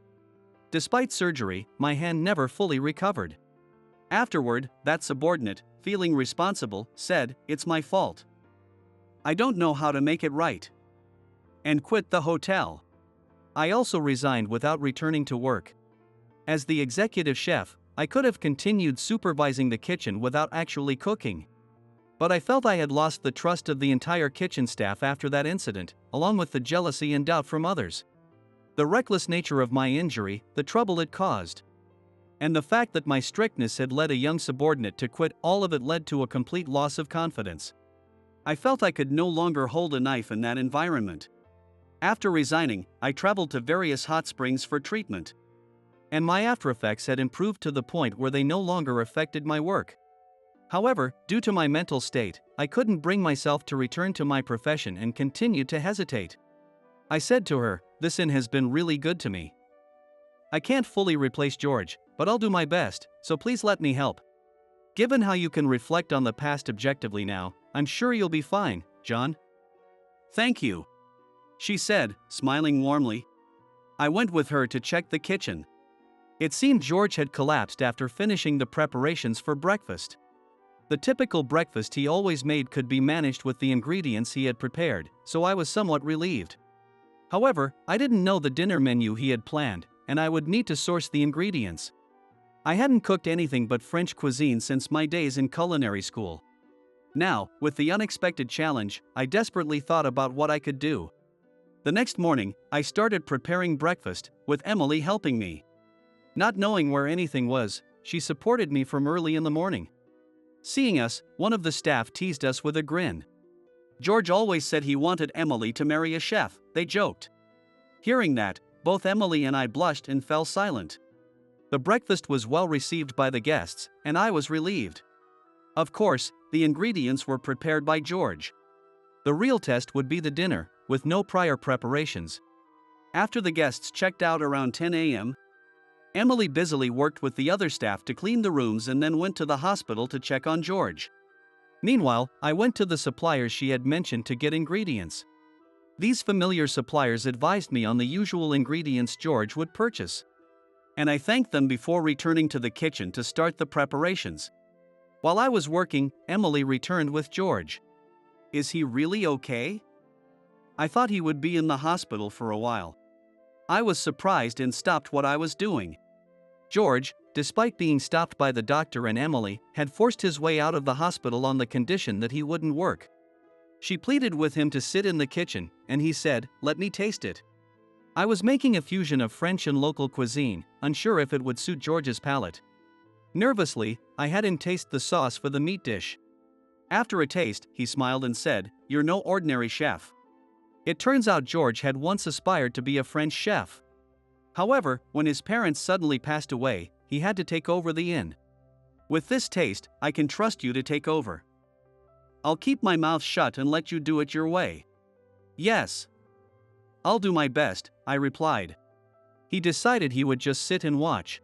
Despite surgery, my hand never fully recovered. Afterward, that subordinate, feeling responsible, said, "It's my fault. I don't know how to make it right," and quit the hotel. I also resigned without returning to work. As the executive chef, I could have continued supervising the kitchen without actually cooking. But I felt I had lost the trust of the entire kitchen staff after that incident, along with the jealousy and doubt from others. The reckless nature of my injury, the trouble it caused, and the fact that my strictness had led a young subordinate to quit, all of it led to a complete loss of confidence. I felt I could no longer hold a knife in that environment. After resigning, I traveled to various hot springs for treatment. And my aftereffects had improved to the point where they no longer affected my work. However, due to my mental state, I couldn't bring myself to return to my profession and continued to hesitate. I said to her, "This inn has been really good to me. I can't fully replace George, but I'll do my best, so please let me help. Given how you can reflect on the past objectively now, I'm sure you'll be fine, John." "Thank you," she said, smiling warmly. I went with her to check the kitchen. It seemed George had collapsed after finishing the preparations for breakfast. The typical breakfast he always made could be managed with the ingredients he had prepared, so I was somewhat relieved. However, I didn't know the dinner menu he had planned, and I would need to source the ingredients. I hadn't cooked anything but French cuisine since my days in culinary school. Now, with the unexpected challenge, I desperately thought about what I could do. The next morning, I started preparing breakfast, with Emily helping me. Not knowing where anything was, she supported me from early in the morning. Seeing us, one of the staff teased us with a grin. George always said he wanted Emily to marry a chef, they joked. Hearing that, both Emily and I blushed and fell silent. The breakfast was well received by the guests, and I was relieved. Of course, the ingredients were prepared by George. The real test would be the dinner, with no prior preparations. After the guests checked out around 10 a.m., Emily busily worked with the other staff to clean the rooms and then went to the hospital to check on George. Meanwhile, I went to the suppliers she had mentioned to get ingredients. These familiar suppliers advised me on the usual ingredients George would purchase. And I thanked them before returning to the kitchen to start the preparations. While I was working, Emily returned with George. Is he really okay? I thought he would be in the hospital for a while. I was surprised and stopped what I was doing. George, despite being stopped by the doctor and Emily, had forced his way out of the hospital on the condition that he wouldn't work. She pleaded with him to sit in the kitchen, and he said, "Let me taste it." I was making a fusion of French and local cuisine, unsure if it would suit George's palate. Nervously, I had him taste the sauce for the meat dish. After a taste, he smiled and said, "You're no ordinary chef." It turns out George had once aspired to be a French chef. However, when his parents suddenly passed away, he had to take over the inn. "With this taste, I can trust you to take over. I'll keep my mouth shut and let you do it your way." "Yes. I'll do my best," I replied. He decided he would just sit and watch.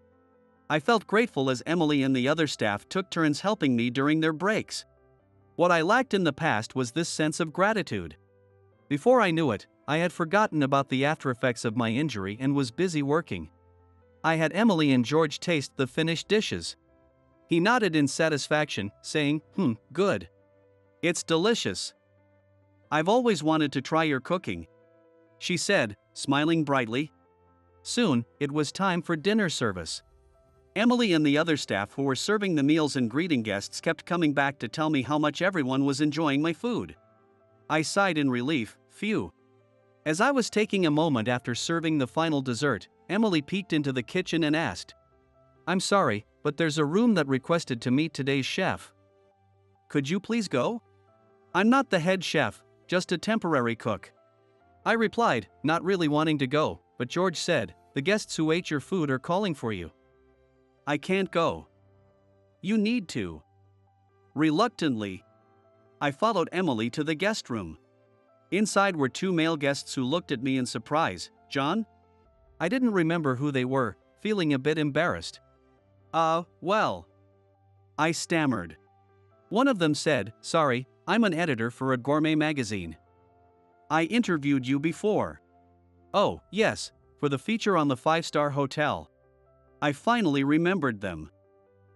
I felt grateful as Emily and the other staff took turns helping me during their breaks. What I lacked in the past was this sense of gratitude. Before I knew it, I had forgotten about the aftereffects of my injury and was busy working. I had Emily and George taste the finished dishes. He nodded in satisfaction, saying, "Good. It's delicious. I've always wanted to try your cooking," she said, smiling brightly. Soon, it was time for dinner service. Emily and the other staff who were serving the meals and greeting guests kept coming back to tell me how much everyone was enjoying my food. I sighed in relief, phew. As I was taking a moment after serving the final dessert, Emily peeked into the kitchen and asked, "I'm sorry, but there's a room that requested to meet today's chef. Could you please go?" "I'm not the head chef, just a temporary cook," I replied, not really wanting to go, but George said, "The guests who ate your food are calling for you." "I can't go." "You need to." Reluctantly, I followed Emily to the guest room. Inside were two male guests who looked at me in surprise. "John?" I didn't remember who they were, feeling a bit embarrassed. Well," I stammered. One of them said, "Sorry, I'm an editor for a gourmet magazine." "I interviewed you before." "Oh, yes, for the feature on the 5-star hotel." I finally remembered them.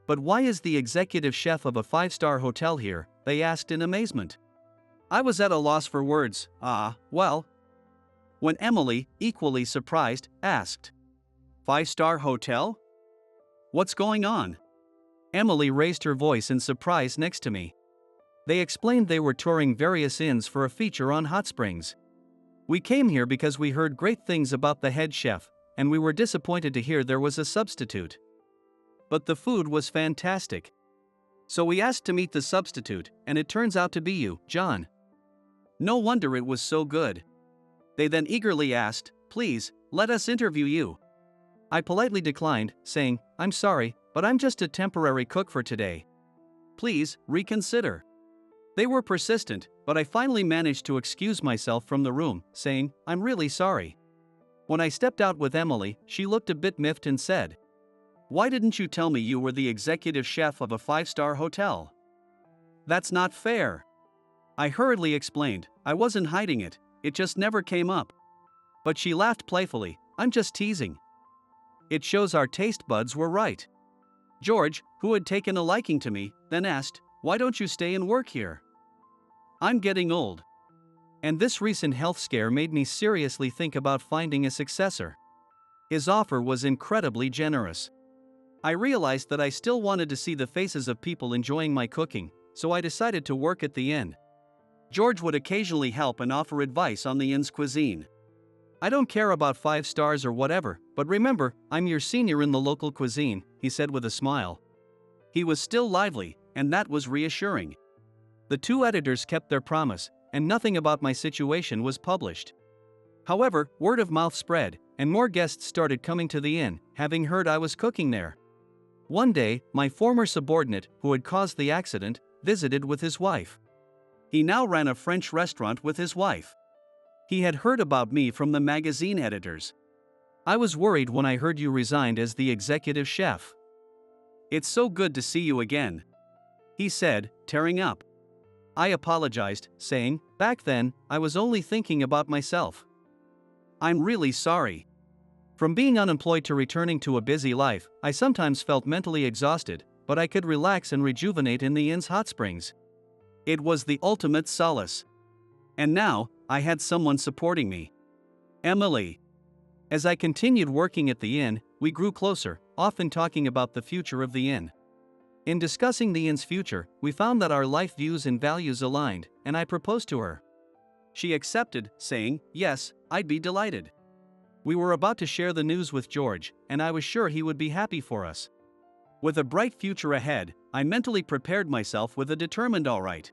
"But why is the executive chef of a 5-star hotel here?" they asked in amazement. I was at a loss for words. Well. When Emily, equally surprised, asked, "5-star hotel? What's going on?" Emily raised her voice in surprise next to me. They explained they were touring various inns for a feature on hot springs. "We came here because we heard great things about the head chef, and we were disappointed to hear there was a substitute. But the food was fantastic. So we asked to meet the substitute, and it turns out to be you, John. No wonder it was so good." They then eagerly asked, "Please, let us interview you." I politely declined, saying, "I'm sorry, but I'm just a temporary cook for today. Please, reconsider." They were persistent, but I finally managed to excuse myself from the room, saying, "I'm really sorry." When I stepped out with Emily, she looked a bit miffed and said, "Why didn't you tell me you were the executive chef of a 5-star hotel?" "That's not fair." I hurriedly explained, I wasn't hiding it, it just never came up. But she laughed playfully, "I'm just teasing." It shows our taste buds were right. George, who had taken a liking to me, then asked, "Why don't you stay and work here?" "I'm getting old." And this recent health scare made me seriously think about finding a successor. His offer was incredibly generous. I realized that I still wanted to see the faces of people enjoying my cooking, so I decided to work at the inn. George would occasionally help and offer advice on the inn's cuisine. "I don't care about 5 stars or whatever, but remember, I'm your senior in the local cuisine," he said with a smile. He was still lively, and that was reassuring. The 2 editors kept their promise, and nothing about my situation was published. However, word of mouth spread, and more guests started coming to the inn, having heard I was cooking there. One day, my former subordinate, who had caused the accident, visited with his wife. He now ran a French restaurant with his wife. He had heard about me from the magazine editors. "I was worried when I heard you resigned as the executive chef. It's so good to see you again," he said, tearing up. I apologized, saying, "Back then, I was only thinking about myself. I'm really sorry." From being unemployed to returning to a busy life, I sometimes felt mentally exhausted, but I could relax and rejuvenate in the inn's hot springs. It was the ultimate solace. And now, I had someone supporting me. Emily. As I continued working at the inn, we grew closer, often talking about the future of the inn. In discussing the inn's future, we found that our life views and values aligned, and I proposed to her. She accepted, saying, "Yes, I'd be delighted." We were about to share the news with George, and I was sure he would be happy for us. With a bright future ahead, I mentally prepared myself with a determined "all right."